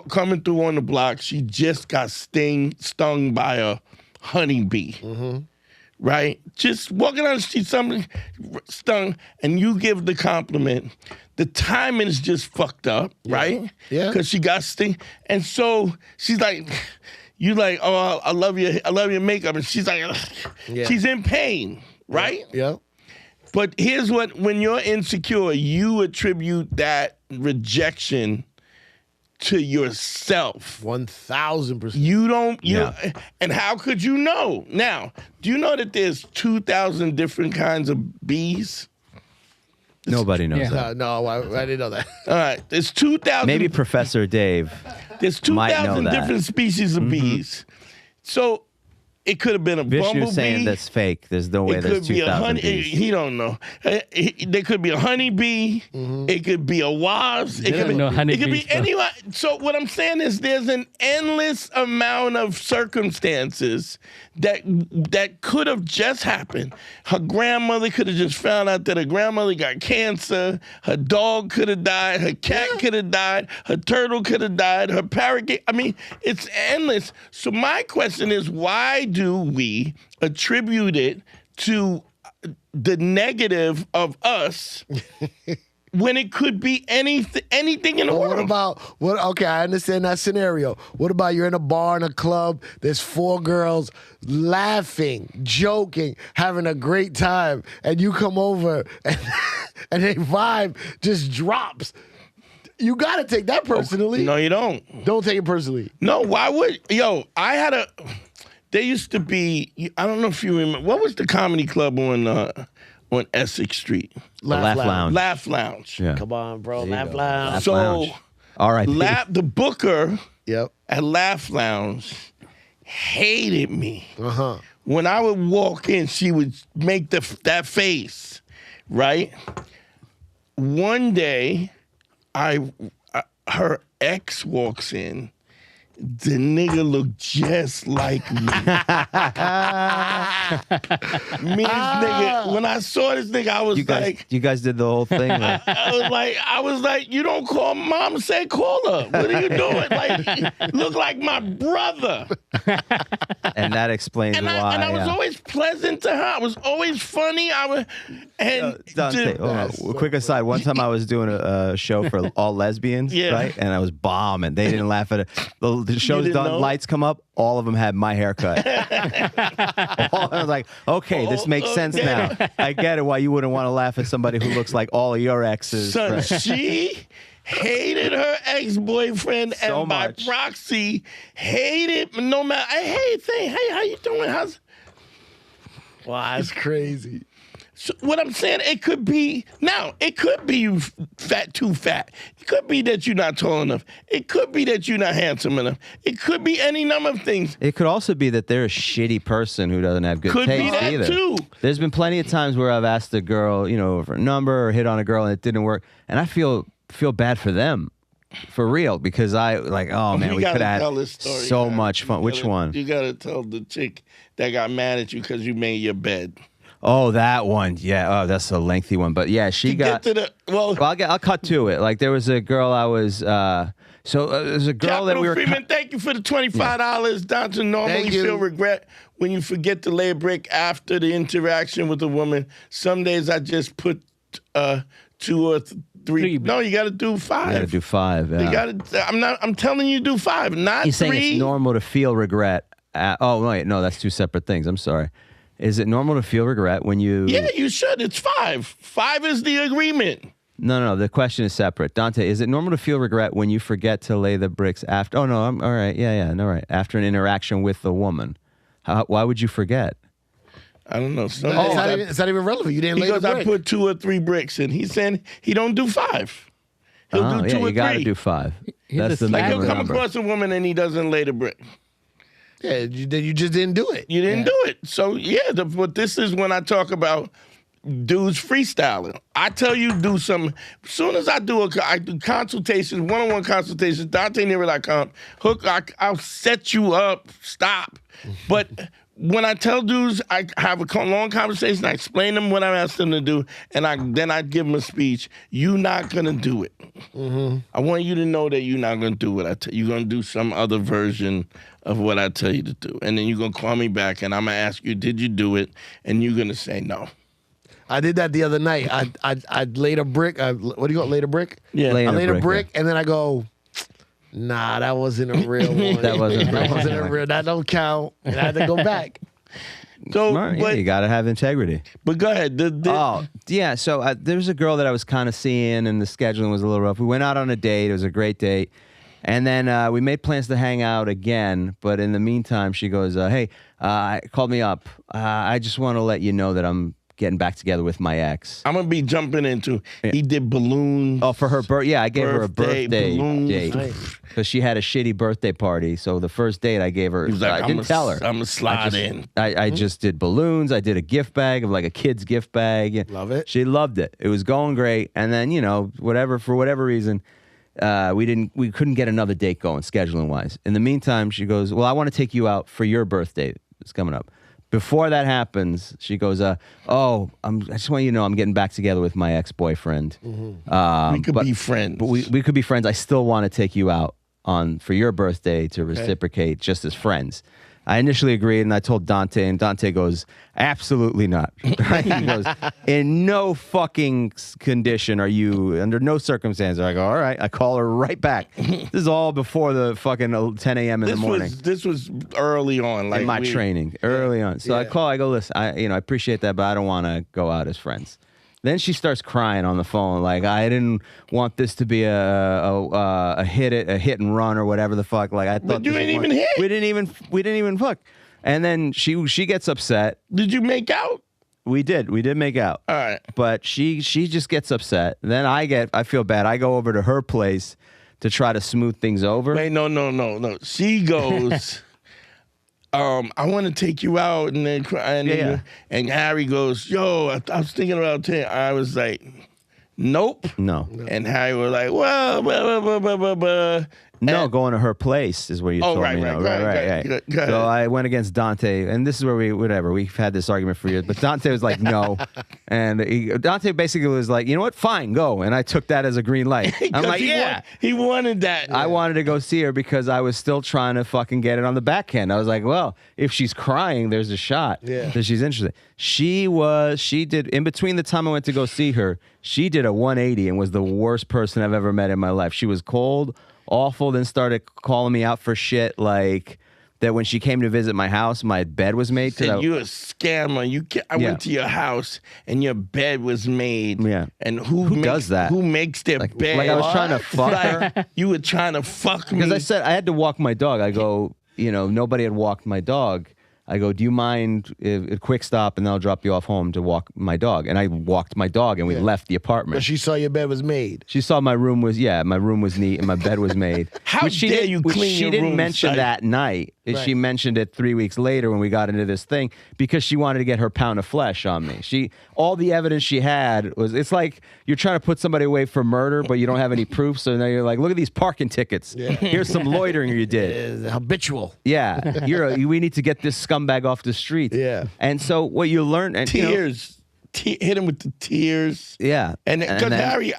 coming through on the block. She just got stung by a honeybee, right? Just walking on the street, somebody stung, and you give the compliment. The timing is just fucked up, right? Yeah. Because she got sting, and so she's like, you like, oh, I love your makeup, and she's like, she's in pain, right? Yeah. But here's when you're insecure, you attribute that rejection to yourself. 1,000%. You don't, and how could you know? Now, do you know that there's 2,000 different kinds of bees? Nobody knows that. No, I didn't know that. All right, there's 2,000. Maybe Professor Dave. There's might know 2,000 that. different species of bees. So it could have been a Vishnu's bumblebee. saying that's fake. There's no way It there's could be a 2,000 honey. bees. He don't know. There could be a honeybee. It could be a wasp. It could be, honeybees, it could be though. anyone. So what I'm saying is, there's an endless amount of circumstances that could have just happened. Her grandmother could have just found out that her grandmother got cancer. Her dog could have died. Her cat could have died. Her turtle could have died. Her parrot. I mean, it's endless. So my question is, why do we attribute it to the negative of us when it could be anything in the world? Okay, I understand that scenario. What about you're in a bar, in a club, there's 4 girls laughing, joking, having a great time, and you come over and their vibe just drops. You gotta take that personally. No, you don't. Don't take it personally. No, why would I had a? There used to be. I don't know if you remember. What was the comedy club on Essex Street? Laugh Lounge. Laugh Lounge. Yeah. Come on, bro. Laugh go. loud. Laugh So, Lounge. All right. the booker Yep. at Laugh Lounge hated me. Uh-huh. When I would walk in, she would make that face, right? One day, her ex walks in. The nigga looked just like me. Nigga, when I saw this nigga, I was you guys did the whole thing. Right? I was like, you don't call mom, say call her. What are you doing? Like, look like my brother. And that explains why. And I was always pleasant to her. I was always funny. Dante, quick aside. One time I was doing a show for all lesbians, right? And I was bombing. They didn't laugh at it. The show's done. Know? Lights come up. All of them had my haircut. I was like, okay, this makes sense now. I get it why you wouldn't want to laugh at somebody who looks like all of your exes. Son, she hated her ex-boyfriend and by proxy hated no matter. Hey, how you doing? Wow, that's crazy. So what I'm saying, it could be you too fat. It could be that you're not tall enough. It could be that you're not handsome enough. It could be any number of things. It could also be that they're a shitty person who doesn't have good taste either. Could be that too. There's been plenty of times where I've asked a girl, for a number or hit on a girl and it didn't work, and I feel bad for them. For real, because oh man, we could have had so much fun. Which one? You gotta tell the chick that got mad at you because you made your bed. Oh, that one. Yeah. Oh, that's a lengthy one. But yeah, she got. Get to I'll cut to it. Like there was a girl I was. There's a girl that we were. Freeman, thank you for the $25. Down to normally feel regret when you forget to lay a brick after the interaction with a woman. Some days I just put 2 or 3. No, you got to do 5. You got to do 5. Yeah. You got to. I'm telling you, do 5, not 3. He's saying it's normal to feel regret. Oh wait, no, that's 2 separate things. I'm sorry. Is it normal to feel regret when you... Yeah, you should. It's 5. 5 is the agreement. No. The question is separate. Dante, is it normal to feel regret when you forget to lay the bricks after... Oh, no, I'm all right. Yeah, no, right. After an interaction with the woman. Why would you forget? I don't know. It's not even relevant. You didn't lay the brick. I put 2 or 3 bricks in. He's saying he don't do 5. He'll do 2 or 3. You got to do 5. That's the he'll come across a woman and he doesn't lay the brick. Yeah, you just didn't do it. You didn't do it. So, yeah, but this is when I talk about dudes freestyling. I tell you do some. As soon as I do consultations, one-on-one consultations, DanteNero.com, Hook, I'll set you up, stop. But when I tell dudes, I have a long conversation, I explain them what I asked them to do, and then I give them a speech. You're not going to do it. Mm-hmm. I want you to know that you're not going to do what I tell you. You're going to do some other version of what I tell you to do. And then you're going to call me back, and I'm going to ask you, did you do it? And you're going to say no. I did that the other night. I laid a brick. What do you call it? Laid a brick? Yeah. I laid a brick, and then I go, nah, that wasn't a real one. That wasn't a real. That don't count. And I had to go back. So, Smart. Yeah, you got to have integrity. But go ahead. Yeah. So there was a girl that I was kind of seeing, and the scheduling was a little rough. We went out on a date. It was a great date. And then we made plans to hang out again. But in the meantime, she goes, hey, called me up. I just want to let you know that I'm getting back together with my ex. I'm going to be jumping into, he did balloons. Oh, for her birthday. Yeah, I gave her a birthday date. Nice. Because she had a shitty birthday party. So the first date I gave her, I didn't tell her. I'm going to slide in. I just did balloons. I did a gift bag of like a kid's gift bag. Love it. She loved it. It was going great. And then, for whatever reason, we couldn't get another date going, scheduling wise. In the meantime, she goes, well, I want to take you out for your birthday. It's coming up. Before that happens, she goes, I just want you to know I'm getting back together with my ex-boyfriend. Mm-hmm. We could be friends. But we could be friends. I still want to take you out for your birthday to reciprocate just as friends. I initially agreed, and I told Dante, and Dante goes, absolutely not. He goes, in no fucking condition are you, under no circumstance. I go, all right. I call her right back. This is all before the fucking 10 a.m. in the morning. This was early on. In my training, early on. So I go, listen, I appreciate that, but I don't want to go out as friends. Then she starts crying on the phone, like I didn't want this to be a hit and run or whatever the fuck. Like I thought, but you didn't even hit. We didn't even fuck. And then she gets upset. Did you make out? We did make out. All right. But she just gets upset. Then I feel bad. I go over to her place to try to smooth things over. Wait, no. She goes. I want to take you out, and then and Harry goes, yo, I was thinking about it. I was like, nope. No. And Harry was like, well, blah, blah, blah, blah, blah. No, And- going to her place is where you told me. No, right. Go So ahead. I went against Dante, and this is where we've had this argument for years. But Dante was like, no, and Dante basically was like, you know what, fine, go. And I took that as a green light. I'm like, he wanted that. I wanted to go see her because I was still trying to fucking get it on the backhand. I was like, well, if she's crying, there's a shot that she's interested. She did, in between the time I went to go see her, she did a 180 and was the worst person I've ever met in my life. She was cold, awful, then started calling me out for shit like that when she came to visit my house, my bed was made. Said you a scammer. I went to your house and your bed was made. Yeah. And who does that? Who makes their bed? Like I was trying to fuck her. Like, you were trying to fuck me. Because I said I had to walk my dog. I go, nobody had walked my dog. I go, do you mind a quick stop and then I'll drop you off home to walk my dog? And I walked my dog and we left the apartment. But she saw your bed was made. She saw my room was neat and my bed was made. How dare you clean she your didn't room, mention son? that night. Right. She mentioned it 3 weeks later when we got into this thing because she wanted to get her pound of flesh on me. All the evidence she had was, it's like you're trying to put somebody away for murder, but you don't have any proof. So now you're like, look at these parking tickets. Here's some loitering you did. It's habitual. Yeah, we need to get this scumbag off the street. Yeah. And so what you learn, and Tears. Hit him with the tears. yeah, And because then- Harry,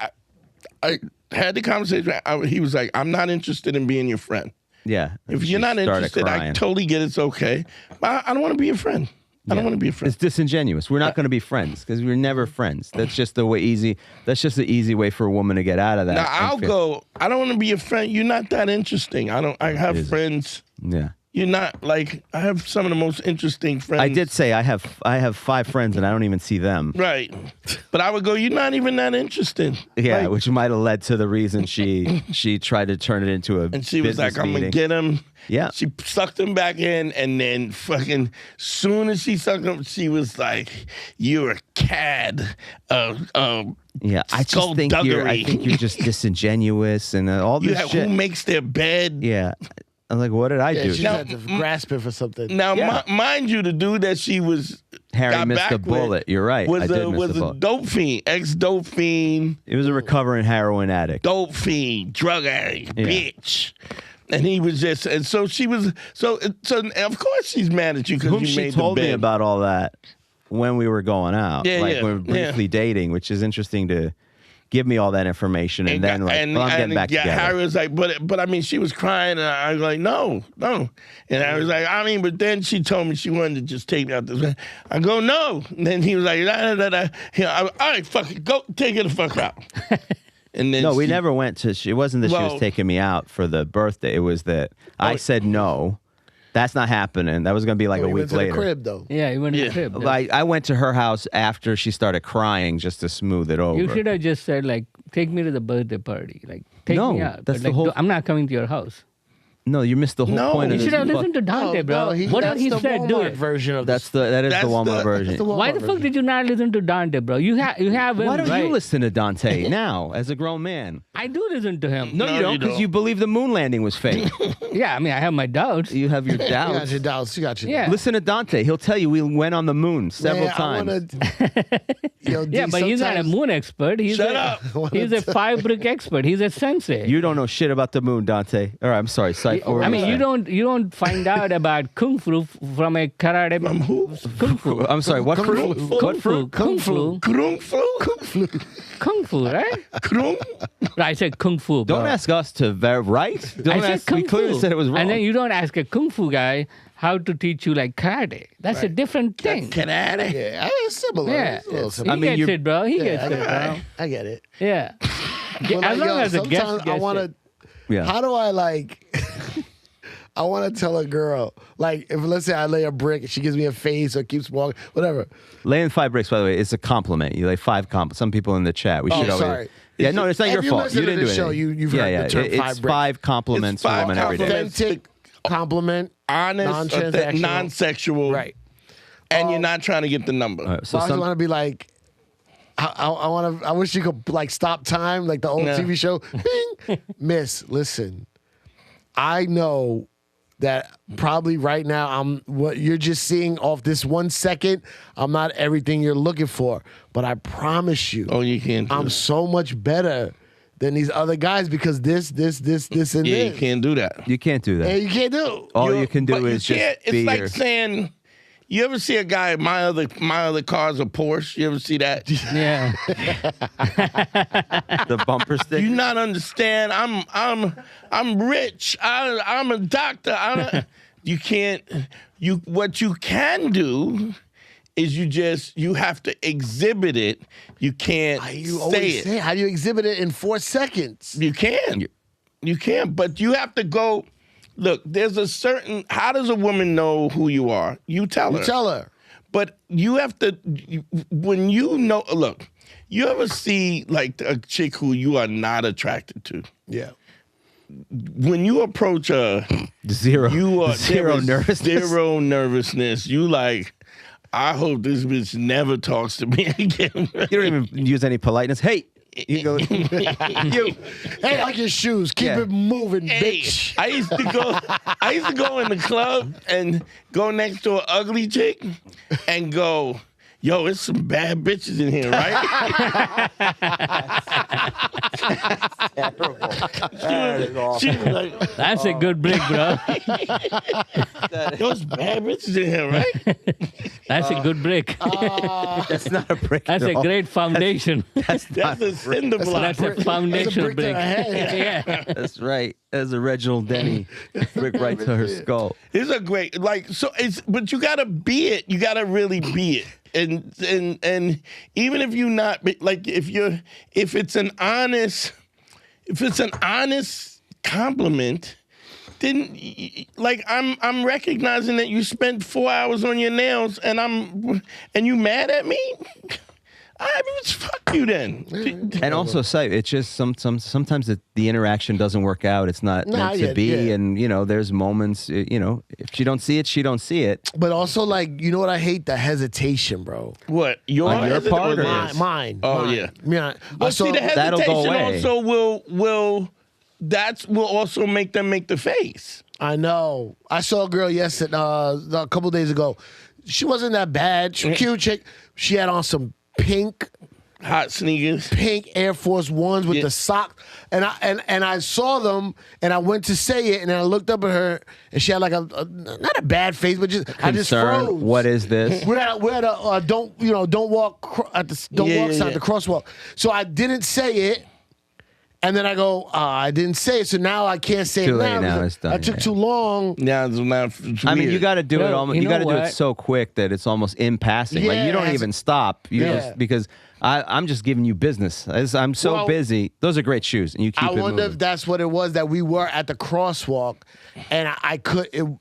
I had the conversation. He was like, I'm not interested in being your friend. yeah. If She you're not started interested, I crying. totally get it's okay. But I don't want to be your friend. I don't want to be a friend. It's disingenuous. We're not going to be friends because we're never friends. That's just the way That's just the easy way for a woman to get out of that. Now I'll go. I don't want to be your friend. You're not that interesting. I have friends. Yeah. You're not like I have some of the most interesting friends. I did say I have 5 friends and I don't even see them. Right. But I would go, you're not even that interesting. Yeah, Like, which might have led to the reason she tried to turn it into a and she was business like, I'm meeting. gonna get him. Yeah. She sucked him back in, and then fucking soon as she sucked him, she was like, you're a cad. Yeah, I just think you're just disingenuous and all this shit. Who makes their bed? Yeah. I'm like, what did I Yeah, do? she had to grasp it for something. Now, Yeah. mind you, the dude that she was Harry got missed back a with bullet. You're right. Was I did a miss was a a bullet. dope fiend, ex-dope fiend, It was a recovering heroin addict. dope fiend, drug addict, Yeah. bitch. And he was just, and so she was, so of course she's mad at you because Whom you she made told the bed. me about all that when we were going out. Yeah, like yeah, we were briefly dating, which is interesting to give me all that information and then like, well, I'm getting back together. Harry was like, but I mean, she was crying, and I was like, no. And I was like, I mean, but then she told me she wanted to just take me out this way. I go, no. And then he was like, all right, fuck it, go take her the fuck out. And then No, we never went to. It wasn't that she Well- was taking me out for the birthday. It was that I said no. That's not happening. That was going to be like a We week went to later. the crib though. Yeah, you went to Yeah. the crib. Like I went to her house after she started crying just to smooth it over. You should have just said, like, take me to the birthday party. Like, take No, me out. that's But, the like, whole- I'm not coming to your house. No, you missed the whole No. point You of this. should have fuck- listened to Dante, bro. No, What that's he the said, do Walmart it. version of That is the That's Walmart the- version. the Why Walmart the fuck version. did you not listen to Dante, bro? You have him, Why don't right? you listen to Dante now as a grown man? I do listen to him. No, No, you you don't, because don't. you believe the moon landing was fake. Yeah, I mean, I have my doubts. You have your You got doubts. your doubts. You got your Yeah. Listen to Dante. He'll tell you we went on the moon several Man, times. Yeah, but he's not a moon expert. He's Shut a, up. He's a 5-brick expert. He's a sensei. You don't know shit about the moon, Dante. All right, I'm sorry. I mean, you don't find out about kung fu from a karate. From who? Kung fu. I'm sorry. What Kung fruit? fu. What fruit? Kung fu. Krung flu? Kung fu, right? Krung? I said kung fu. Bro. Don't ask us to right. Don't I said ask. kung We clearly fu. said it was wrong. And then you don't ask a kung fu guy how to teach you like karate. That's a different thing. Canada? Yeah, it's similar. Yeah, It's a little he similar. I mean, gets you're- it, bro. He Yeah, gets it, bro. I get it. Yeah. But As long as the guest sometimes gets I want it. to. Yeah. How do I like? I want to tell a girl, like, if let's say I lay a brick and she gives me a face or keeps walking, whatever. Laying 5 bricks, by the way, is a compliment. You lay 5 compliments. Some people in the chat. We should always. Sorry. Yeah, no, it's not your fault. Listen You didn't to do this show, anything. you've heard the term It's 5 bricks. 5 compliments It's 5 to women every day. compliments. Authentic compliment, Honest, non-transactional. non-sexual. Right. And you're not trying to get the number. All right, so So I just want to be like, I wish you could like stop time, like the old TV show. Bing, Miss, listen, I know that probably right now what you're just seeing off this 1 second. I'm not everything you're looking for, but I promise you, Oh, you can't. Do I'm that. so much better than these other guys because this, and Yeah, this. you can't do that. You can't do that. Hey, you can't do. All you can do But is you just can't- be It's like your- saying, you ever see a guy? My other car's a Porsche. You ever see that? Yeah. the bumper stick. You not understand? I'm rich. I'm a doctor. You can't. What you can do is you have to exhibit it. You can't You say always it. say, how do you exhibit it in 4 seconds? You can. You can, but you have to go. Look, there's a certain. How does a woman know who you are? You tell her. You tell her. But you have to, when you know, look, you ever see like a chick who you are not attracted to? Yeah. When you approach her, Zero. you are Zero there is nervousness. Zero nervousness. You like, I hope this bitch never talks to me again. You don't even use any politeness. Hey, you go. You. Hey, I like your shoes. Keep Yeah. it moving, Hey, bitch. I used to go in the club and go next to an ugly chick and go, yo, it's some bad bitches in here, right? She was like, That's a good break, bro. those bad bitches in here, right? That's a good break. That's not a break. That's at a all. great foundation. That's not. That's a cinder block. That's a That's a foundation brick to break. the head. Yeah. That's right. That's a Reginald Denny brick right to her skull. It's a great but you gotta be it. You gotta really be it. And even if you're not like if it's an honest compliment, then like I'm recognizing that you spent 4 hours on your nails and you mad at me. I mean, fuck you then. And also, it's just sometimes the interaction doesn't work out. It's not meant to be, and there's moments. If she don't see it, she don't see it. But also, like, you know what I hate? The hesitation, bro. What your part or his? Mine. Oh, mine. yeah. Yeah. But see, the that'll go hesitation away. also will also make them make the face. I know. I saw a girl yesterday, a couple days ago. She wasn't that bad. She was a cute chick. She had on some pink Hot sneakers. Air Force Ones with the sock, and I saw them, and I went to say it, and then I looked up at her, and she had like a not a bad face, but I just Concern. froze. What is this? We're at a don't walk at the side the crosswalk. So I didn't say it, and then I go, I didn't say it, so now I can't say Too it late now. now, because it's done, I took yeah. too long. Now it's not. I mean, you got to do it Bro, almost. you You got to know do it what? so quick that it's almost in passing. Like Yeah, you don't as- even stop. You Yeah. just because I'm just giving you business. I'm so Well, busy. Those are great shoes, and you keep I it wonder moving. if that's what it was, that we were at the crosswalk, and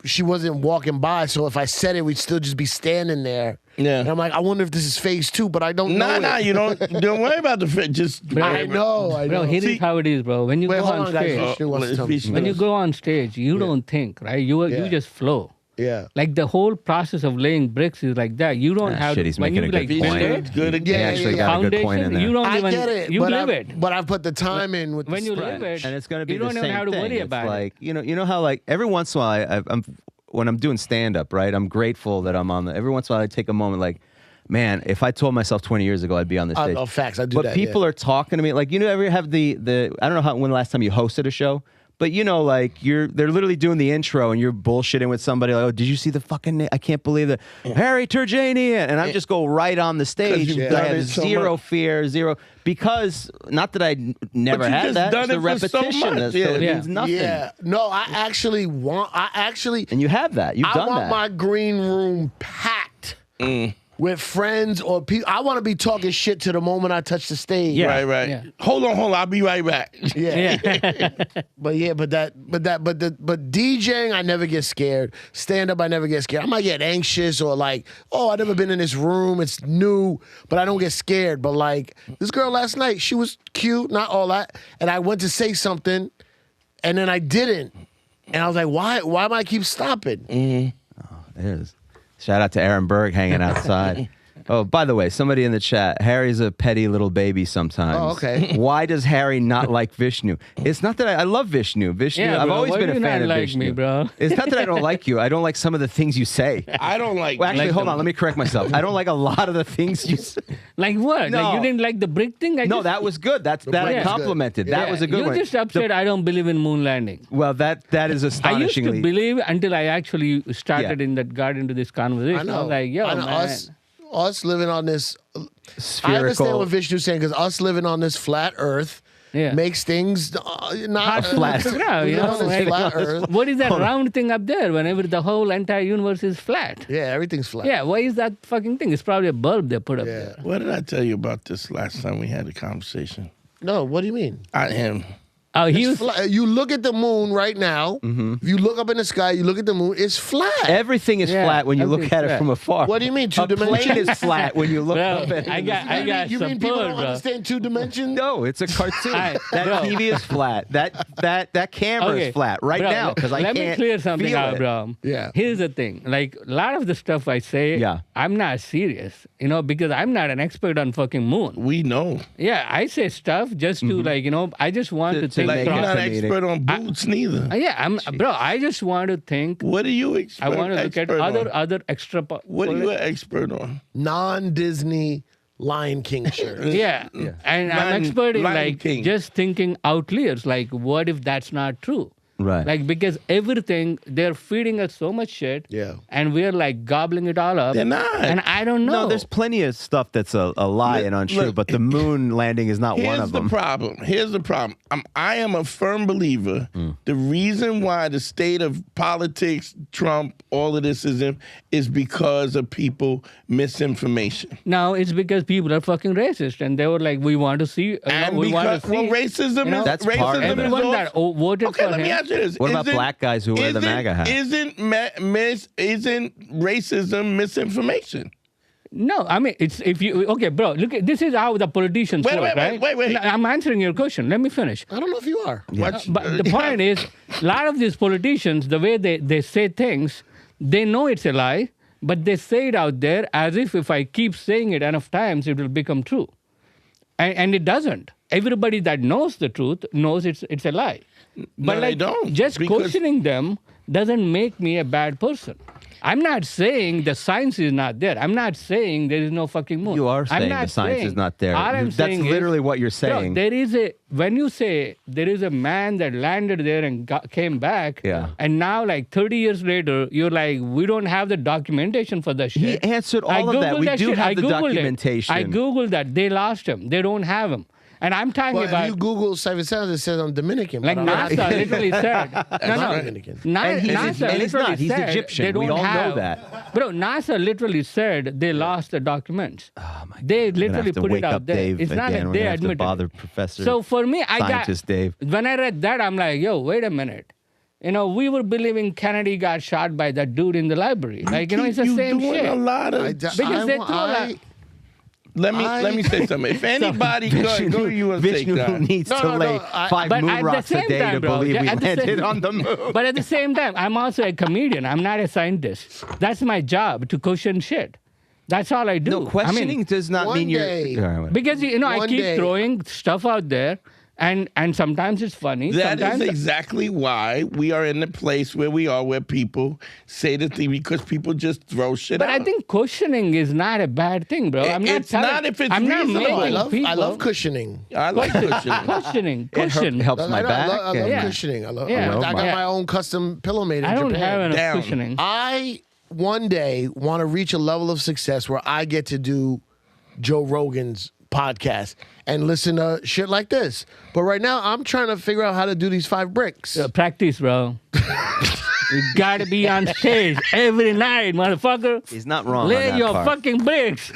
she wasn't walking by, so if I said it, we'd still just be standing there. Yeah. And I'm like, I wonder if this is phase 2, but I don't know. Nah, you don't worry about the fit. Just I know. Bro, here See- is how it is, bro. When you Wait, go hold on on, guys. stage, She wants to tell me. when you go on stage, you don't think, right? You Yeah. just flow. Yeah. Like the whole process of laying bricks is like that. You don't have shit, he's when making you a good like point. build It's it, good He again. actually yeah. got a good point in foundation, there. you don't I even get it. you but live I've, it. But I've put the time in with When the you spread. live it, and it's going to be you the don't same even have to thing. worry It's about like, you know how like every once in a while I'm when I'm doing stand up, right? I'm grateful that I'm on the. Every once in a while I take a moment like, man, if I told myself 20 years ago I'd be on this stage. Oh, facts. I do but that. people yeah. are talking to me like, ever have the I don't know when the last time you hosted a show. But like they're literally doing the intro and you're bullshitting with somebody like, oh, did you see the fucking? I can't believe that Harry Terjaian, and I just go right on the stage. you've I done have it so zero much. fear, because not that I never But you had just that. done It's the it for so repetition, much, so it yeah. means nothing. Yeah. No, I actually, And you have that. You've I done want that. my green room packed with friends or people. I want to be talking shit to the moment I touch the stage. Yeah. Right. Yeah. Hold on. I'll be right back. Yeah. But DJing, I never get scared. Stand up, I never get scared. I might get anxious or like, oh, I've never been in this room. It's new, but I don't get scared. But like this girl last night, she was cute, not all that. And I went to say something and then I didn't. And I was like, why am I keep stopping? Oh, it is. Shout out to Aaron Berg hanging outside. Oh, by the way, somebody in the chat, Harry's a petty little baby sometimes. Oh, okay. Why does Harry not like Vishnu? It's not that I love Vishnu. Yeah, I've bro, always why been do a you fan not of like Vishnu. me, bro? It's not that I don't like you. I don't like some of the things you say. I don't like. Well, actually, hold on. Let me correct myself. I don't like a lot of the things you say. Like what? No. Like you didn't like the brick thing? No, that was good. That I brick is complimented. good. That was a good You're one. just upset I don't believe in moon landing. Well, that is I used astonishingly. to believe until I actually started Yeah. got into this conversation. I know. I was like, yo, I know. man. Us living on this. I Spherical. understand what Vishnu's saying because us living on this flat Earth Yeah. makes things not Hard to flat. figure out, We you live know, on this like, flat Earth. what is that round thing up there whenever the whole entire universe is flat? Yeah, everything's flat. Yeah, why is that fucking thing? It's probably a bulb they put up Yeah. there. What did I tell you about this last time we had a conversation? No, what do you mean? I am. Oh, he It's was. flat. You look at the moon right now. If you look up in the sky, you look at the moon. It's flat. Everything is Yeah, flat when you look everything's at it flat. from afar. What do you mean, A plane two-dimensional? is flat when you look Bro, up at it. I got You mean people support, don't bro. understand 2 dimensions? No, it's a cartoon. Alright, That bro. TV is flat. That camera Okay, is flat right bro, now because I let can't me clear something feel out, it. bro. Yeah. Here's the thing. Like, a lot of the stuff I say, Yeah. I'm not serious, you know, because I'm not an expert on fucking moon. We know. Yeah, I say stuff just to, like, you know, I just want To to think make Like, you're it not an fascinating. expert on boots neither. Yeah, bro, I just want to think. What are you I expert? want to look at expert on? other extra. What are you an expert on? Non-Disney Lion King shirt. Yeah. And I'm Lion- expert in Lion like King. just thinking out layers. Like, what if that's not true? Right. Like, because everything, they're feeding us so much shit. Yeah. And we're like gobbling it all up. They're not. And I don't know. No, there's plenty of stuff that's a lie and untrue, look, but the moon landing is not one Here's of the them. problem. Here's the problem. I am a firm believer. The reason why the state of politics, Trump, all of this is because of people misinformation. No, it's because people are fucking racist. And they were like, we want to see. And we want because to see. racism you know, is That's part of racism it. is Everyone also- that voted Okay, for let him. me ask you this. What about black guys who wear the MAGA hat? Isn't racism misinformation? No, I mean, it's if you, okay, bro, look, this is how the politicians Wait, work, wait, right? wait. No, I'm answering your question. Let me finish. I don't know if you are. But the point is, a lot of these politicians, the way they say things, they know it's a lie, but they say it out there as if I keep saying it enough times, it will become true. And it doesn't. Everybody that knows the truth knows it's a lie. But they don't, just because- questioning them doesn't make me a bad person. I'm not saying the science is not there. I'm not saying there is no fucking moon. You are I'm saying not the science is not there. All I'm That's saying is- literally what you're Bro, saying. there is when you say there is a man that landed there and came back, Yeah. and now like 30 years later, you're like, we don't have the documentation for that shit. He answered I all of that. Googled We do shit. have I the Googled it. documentation. I Googled that. They lost him. They don't have him. And I'm talking Well, if about you Google Simon Sanders, it says I'm Dominican. like but I'm NASA not. literally said. No, not no. Dominican. And he's- NASA and he's literally not. He's said Egyptian. they We don't all know have- that. Bro, NASA literally said they lost the documents. Oh my God. They We're gonna literally have to put wake it out up there. Dave It's not again. that We're they gonna have to admitted bother it. Professor So for me, Scientist Dave. when I read that, I'm like, yo, wait a minute. You know, we were believing Kennedy got shot by that dude in the library. Like, you know, it's the You same doing shit. a lot of. Because they threw a lot. Let me say something. If anybody go to you and take Vishnu that. needs No, to no, lay no, I- 5 But moon at the rocks a same day time, to bro, believe we at the landed same- on the moon. But at the same time, I'm also a comedian. I'm not a scientist. That's my job, to question shit. That's all I do. No, questioning does not one mean you're. day- All right, whatever. Because, you know, I One keep day- throwing stuff out there, and sometimes it's funny. That sometimes is exactly why we are in the place where we are, where people say the thing because people just throw shit But out. I think questioning is not a bad thing, bro. I'm not It's not if it's I'm not reasonable. making I love people cushioning. I like pushing. questioning. It Cushion. helps my I back. love and- Yeah. cushioning. I love. Yeah. I got Yeah. my own custom pillow made in I don't Japan. have enough Down. cushioning. I one day want to reach a level of success where I get to do Joe Rogan's podcast and listen to shit like this. But right now, I'm trying to figure out how to do these 5 bricks. Practice, bro. You gotta be on stage every night, motherfucker. He's not wrong. Lay on that your part. fucking bricks.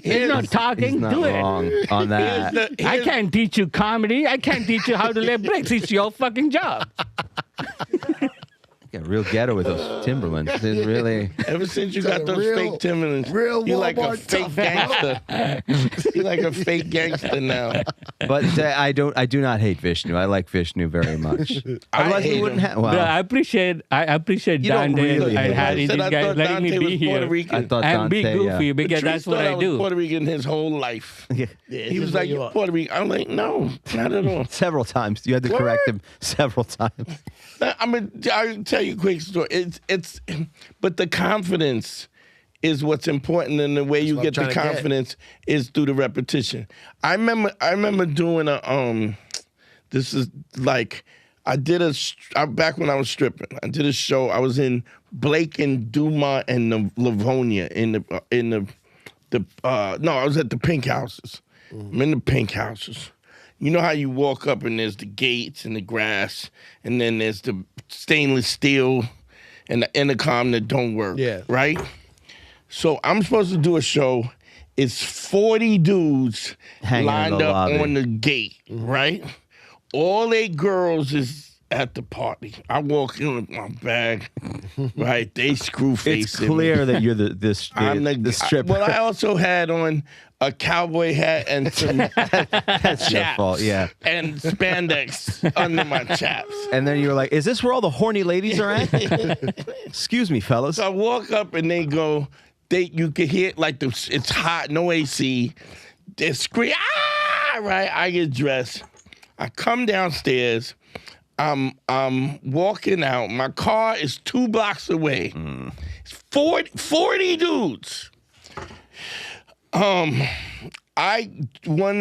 There's no talking. He's not Do wrong it. on that. I can't teach you comedy. I can't teach you how to lay bricks. It's your fucking job. Yeah, real ghetto with those Timberlands. It's really. Ever since you got those real- fake Timberlands, real you like a Walmart fake tough. gangster. You like a fake gangster now. But I do not hate Vishnu. I like Vishnu very much. Otherwise, hate we wouldn't him. have. Well, Bro, I appreciate You don't Dante really and hate Harry, I these said I guys thought letting Dante me be was Puerto here Rican. I thought and be Dante, goofy because Patrice that's what thought I was do. Puerto Rican his whole life. Yeah. He was like, "You're Puerto Rican." I'm like, "No, not at all." Several times. You had to correct him several times. I'll tell you a quick story. But the confidence is what's important, and the way you what get I'm the trying to get. confidence is through the repetition. I remember doing a this is like I did back when I was stripping. I did a show. I was in Blake and Dumont and Livonia I was at the Pink Houses. I'm in the Pink Houses. You know how you walk up and there's the gates and the grass, and then there's the stainless steel and the intercom that don't work. Yeah. Right? So I'm supposed to do a show. It's 40 dudes Hanging in lined the up lobby. on the gate, right? All they girls is at the party. I walk in with my bag, right? They screw face. It's clear that you're the stripper. Well, I also had on a cowboy hat and some That's your chaps. fault. Yeah. And spandex under my chaps. And then you were like, "Is this where all the horny ladies are at?" Excuse me, fellas. So I walk up and they go, you can hear like it's hot, no AC. They scream, ah, right? I get dressed. I come downstairs. I'm walking out. My car is 2 blocks away. It's 40 dudes. One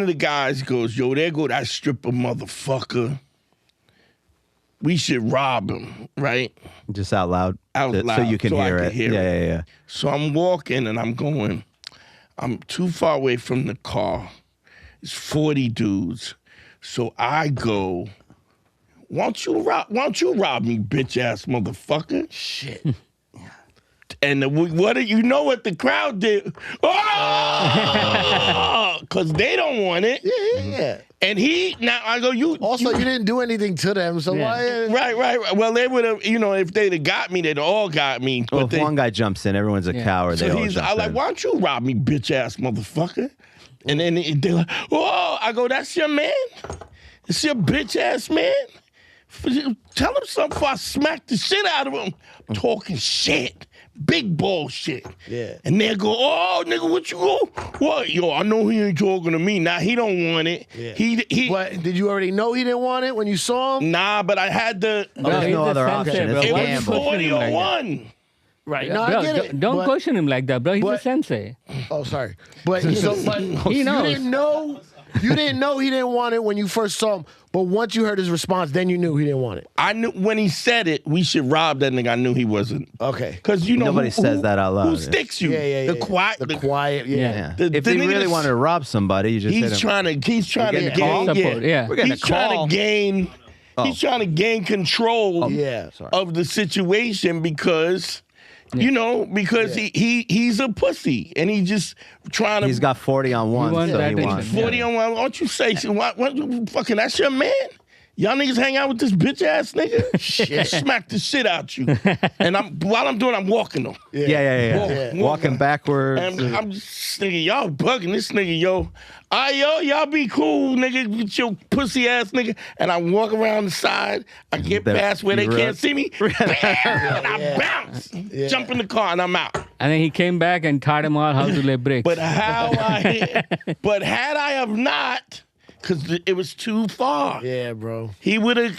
of the guys goes, "Yo, there go that stripper motherfucker. We should rob him," right? Just out loud. Out So loud, you can so I hear can it. hear yeah, it. yeah. So I'm walking and I'm too far away from the car. It's 40 dudes. So I go, why don't you rob me, bitch ass motherfucker? Shit. And you know what the crowd did? Oh! Because they don't want it. Yeah. And I go, you didn't do anything to them, so why? Right. Well, they would have, if they'd have got me, they'd all got me. Well, if one guy jumps in, everyone's a coward. So they all I'm jump like, in. why don't you rob me, bitch ass motherfucker? And then they're like, whoa. I go, that's your man? It's your bitch ass man? Tell him something before I smack the shit out of him. Talking shit. Big bullshit. Yeah. And they go, oh, nigga, what you go? What? Yo, I know he ain't talking to me. Now he don't want it. Yeah. He What, did you already know he didn't want it when you saw him? Nah, but I had the There's he's no a other sensei, option. bro. It's a it Why was you gamble. pushing him like that? 40-1. Right. Yeah, No, bro, I get it. Don't but- question him like that, bro. He's a but- sensei. Oh, sorry. But He knows. You didn't know he didn't want it when you first saw him. But once you heard his response, then you knew he didn't want it. I knew when he said it, we should rob that nigga. I knew he wasn't. Okay. Because Nobody says that out loud. Who sticks you? Yeah. The quiet. The quiet. Yeah. Yeah. The- If the they nigga really that's- wanted to rob somebody, you just hit He's him. trying to getting a call? gain. Support, yeah. We're getting He's a call. trying to gain. Oh. He's trying to gain control Yeah. Sorry. of the situation because. Because he's a pussy and he just trying to. He's got 40 on one, wants so that he attention. wants. 40 on one. Why don't you say, what fucking, that's your man? Y'all niggas hang out with this bitch ass nigga? Shit. Smack the shit out you. And while I'm doing, I'm walking them. Yeah. Walking backwards. And I'm just, nigga, y'all bugging this nigga, yo. Y'all be cool, nigga, with your pussy ass nigga. And I walk around the side. I get past where they can't see me. Bam, and I bounce. Jump in the car and I'm out. And then he came back and taught him all how to lay bricks. But had I have not, because it was too far. Yeah, bro. He would have.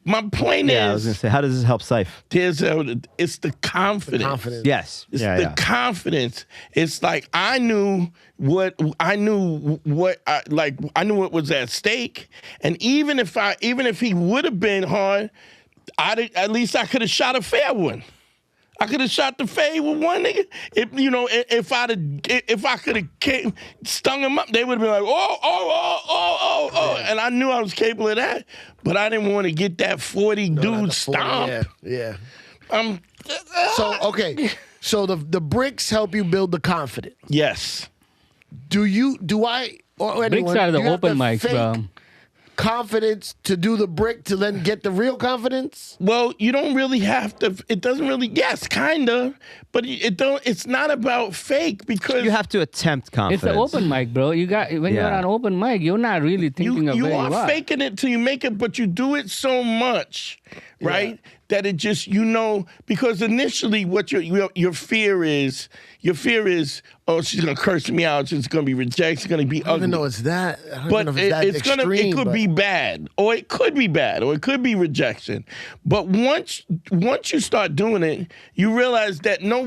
My point I was is, gonna say, how does this help Syph? it's the confidence. Confidence. Yes. It's the confidence. It's like I knew what was at stake, and even if he would have been hard, at least I could have shot a fair one. I could have shot the fade with one nigga. If I could have stung him up, they would have been like, oh. And I knew I was capable of that, but I didn't want to get that 40 dude stomp. Yeah. So okay, so the bricks help you build the confidence. Yes. Do I or anyone? Bricks are the do you have open to mics, fake bro. confidence to do the brick to then get the real confidence? Well, you don't really have to. It doesn't really. Yes, kind of, but it don't. It's not about fake because You have to attempt confidence. It's the open mic, bro. When you're on open mic, you're not really thinking of you where you are are. faking it till you make it, but you do it so much, right? That it just because initially what your fear is, oh, she's gonna curse me out, she's gonna be rejected, she's gonna be ugly. I don't even know it's that. I don't But even know if it's that extreme, it could be bad, or it could be bad, or it could be rejection. But once you start doing it, you realize that no,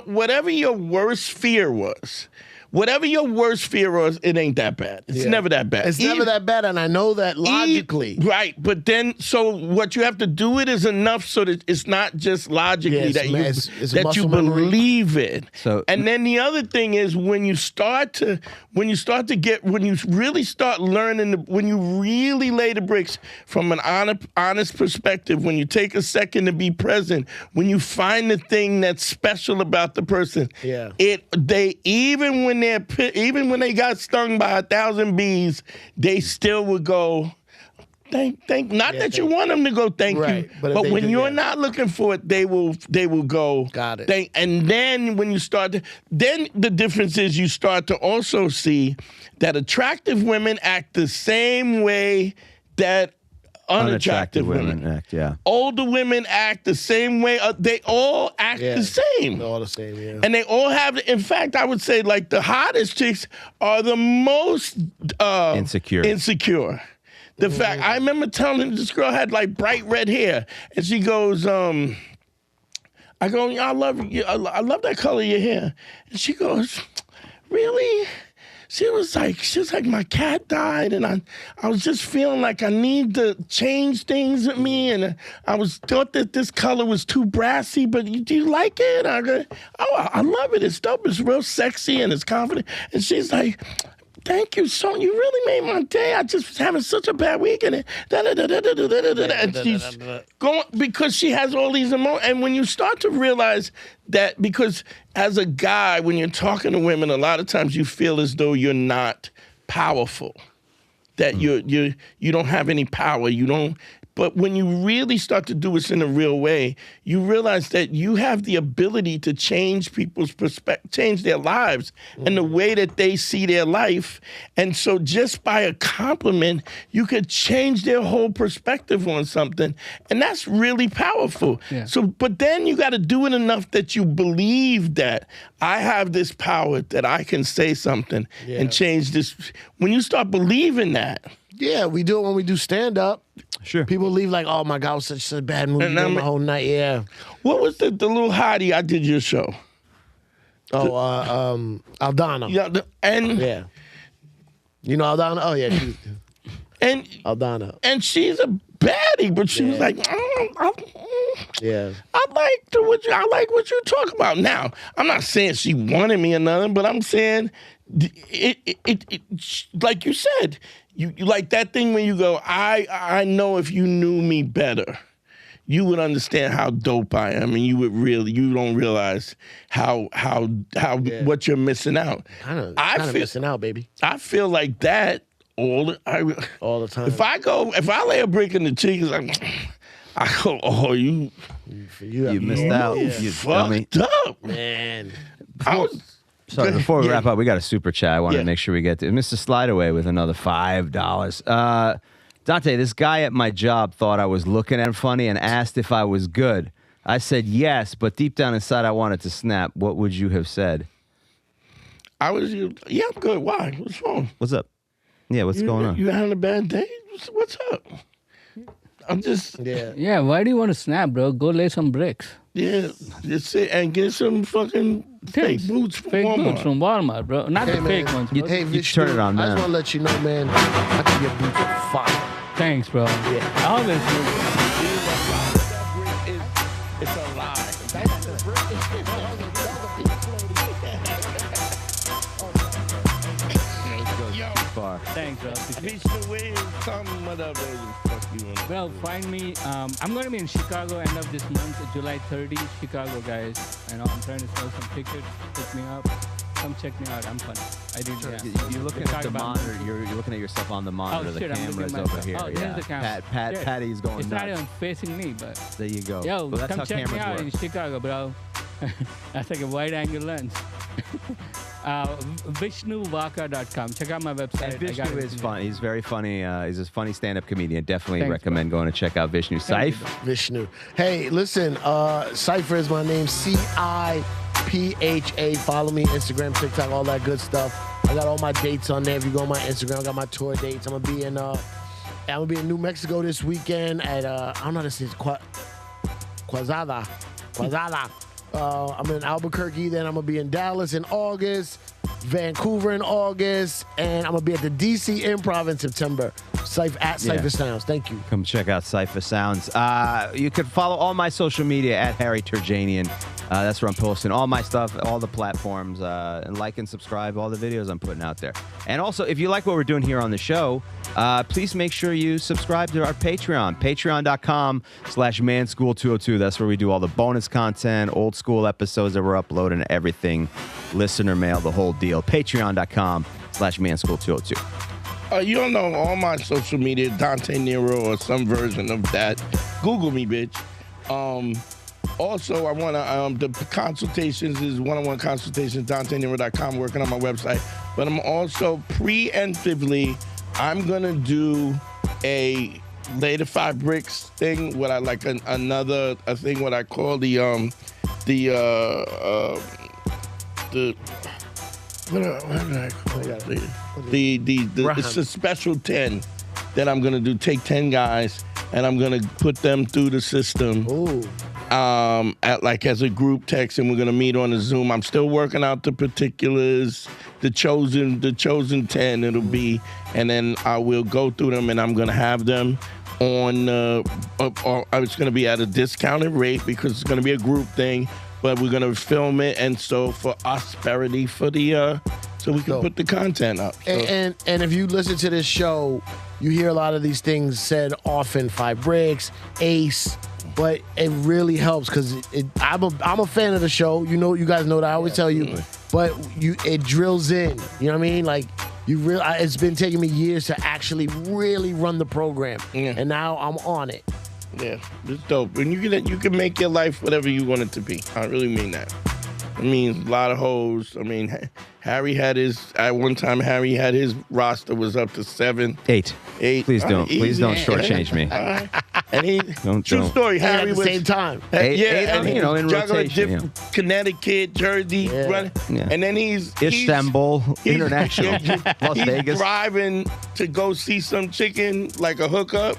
whatever your worst fear was, it ain't that bad. It's never that bad. It's never that bad, and I know that logically. Right, but then, so what you have to do it is enough so that it's not just logically that you believe it. So, and then the other thing is when you really start learning, when you really lay the bricks from an honest perspective, when you take a second to be present, when you find the thing that's special about the person, even when they got stung by 1,000 bees, they still would go, not that you want them to go thank you, but when you're not looking for it, they will go, got it. And then when you then the difference is you start to also see that attractive women act the same way that unattractive women act, yeah. Older women act the same way. They all act the same. They're all the same, yeah. And they all have, in fact, I would say like the hottest chicks are the most insecure. The fact, I remember telling this girl had like bright red hair, and she goes, I go, I love that color of your hair. And she goes, really? She was like, my cat died, and I was just feeling like I need to change things with me, and thought that this color was too brassy, but do you like it? I go, oh, I love it. It's dope. It's real sexy, and it's confident. And she's like, thank you, so you really made my day. I just was having such a bad week, and and she's going because she has all these emotions. And when you start to realize that, because as a guy, when you're talking to women, a lot of times you feel as though you're not powerful, that you don't have any power. You don't. But when you really start to do this in a real way, you realize that you have the ability to change people's perspective, change their lives and the way that they see their life. And so just by a compliment, you could change their whole perspective on something. And that's really powerful. Yeah. So, but then you got to do it enough that you believe that I have this power, that I can say something and change this. When you start believing that. Yeah, we do it when we do stand-up. Sure. People leave like, oh my God, I was such a bad movie the whole night. Yeah. What was the little hottie I did your show? Oh, Aldana. Yeah, You know Aldana? Oh yeah, and Aldana. And she's a baddie, but she was like, I like what you talk about. Now, I'm not saying she wanted me or nothing, but I'm saying it like you said. You like that thing when you go, I know if you knew me better, you would understand how dope I am, and you don't realize how what you're missing out. Kind of missing out, baby. I feel like that all the time. If I lay a brick in the cheek, I go, oh, you missed out. You fucked up, man. Sorry, before we wrap up, we got a super chat. I want to make sure we get to Mr. Slideaway with another $5. Dante, this guy at my job thought I was looking at him funny and asked if I was good. I said yes, but deep down inside I wanted to snap. What would you have said? I'm good. Why? What's wrong? What's up? Yeah, what's going on? You having a bad day? What's up? I'm just... Yeah, why do you want to snap, bro? Go lay some bricks. Yeah, just sit and get some fucking fake boots from Walmart. Fake boots from Walmart, bro. Not the fake ones, bro. You turn it on, man. I just want to let you know, man, I think your boots are fire. Thanks, bro. Yeah. I always do. It's a lie. Thanks, bro. Vishnu, where is some whatever the fuck you want? Well, find me. I'm going to be in Chicago end of this month, July 30, Chicago, guys. I know I'm trying to sell some tickets. Pick me up. Come check me out. I'm funny. I did. Yeah. You're looking at the monitor. You're looking at yourself on the monitor. Shit, the camera's I'm over here. Oh, yeah. here's the camera. Patty's going It's nuts. not even facing me, but There you go. yo, well, that's come how check me cameras out work. in Chicago, bro. That's like a wide-angle lens. VishnuVaka.com. Check out my website. And Vishnu is fun. He's very funny. He's a funny stand-up comedian. Definitely Thanks, recommend going to check out Vishnu. Saif? Vishnu. Hey, listen, Cypher is my name, CIPHA. Follow me, Instagram, TikTok, all that good stuff. I got all my dates on there. If you go on my Instagram, I got my tour dates. I'm gonna be in New Mexico this weekend at I don't know how to say it, Quezada. I'm in Albuquerque, then I'm gonna be in Dallas in August, Vancouver in August, and I'm gonna be at the DC Improv in September. Cypher Sounds. Thank you. Come check out Cypher Sounds. You can follow all my social media at Harry Terjaian. That's where I'm posting all my stuff, all the platforms, and like and subscribe all the videos I'm putting out there. And also, if you like what we're doing here on the show, please make sure you subscribe to our Patreon, patreon.com/manschool202. That's where we do all the bonus content, old school episodes that we're uploading, everything, listener mail, the whole deal. Patreon.com/manschool202. You don't know all my social media, Dante Nero or some version of that. Google me, bitch. Also, I want to, the consultations is one-on-one consultations, DanteNero.com, working on my website. But I'm also preemptively, I'm going to do a Later 5 Bricks thing, what I like another thing, what I call it's a special 10 that I'm gonna do. Take 10 guys and I'm gonna put them through the system. Ooh. As a group text, and we're gonna meet on a Zoom. I'm still working out the particulars, the chosen 10 it'll be, and then I will go through them, and I'm gonna have them on. It's gonna be at a discounted rate because it's gonna be a group thing, but we're gonna film it, and so for prosperity for the so we can put the content up. So. And if you listen to this show, you hear a lot of these things said often, 5 Bricks, Ace. But it really helps because I'm a fan of the show. You know, you guys know that I always tell you. But it drills in. You know what I mean? Like it's been taking me years to actually really run the program, and now I'm on it. Yeah, it's dope. And you can make your life whatever you want it to be. I really mean that. I mean, a lot of hoes. I mean, Harry had his roster was up to 7. 8. Please don't shortchange me. And he true story. Harry at the same time. And he in rotation. Connecticut, Jersey, running, and then he's Istanbul International, Las Vegas. He's driving to go see some chicken like a hookup,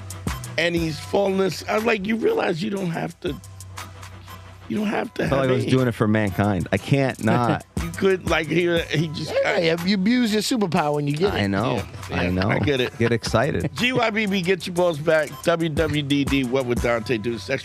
and he's falling asleep. I was like, you realize you don't have to. You don't have to. I felt like I was doing it for mankind. I can't not. You could he just. You abuse your superpower when you get it. I know. I know. I get it. Get excited. GYBB, get your balls back. WWDD, what would Dante do? Sexual.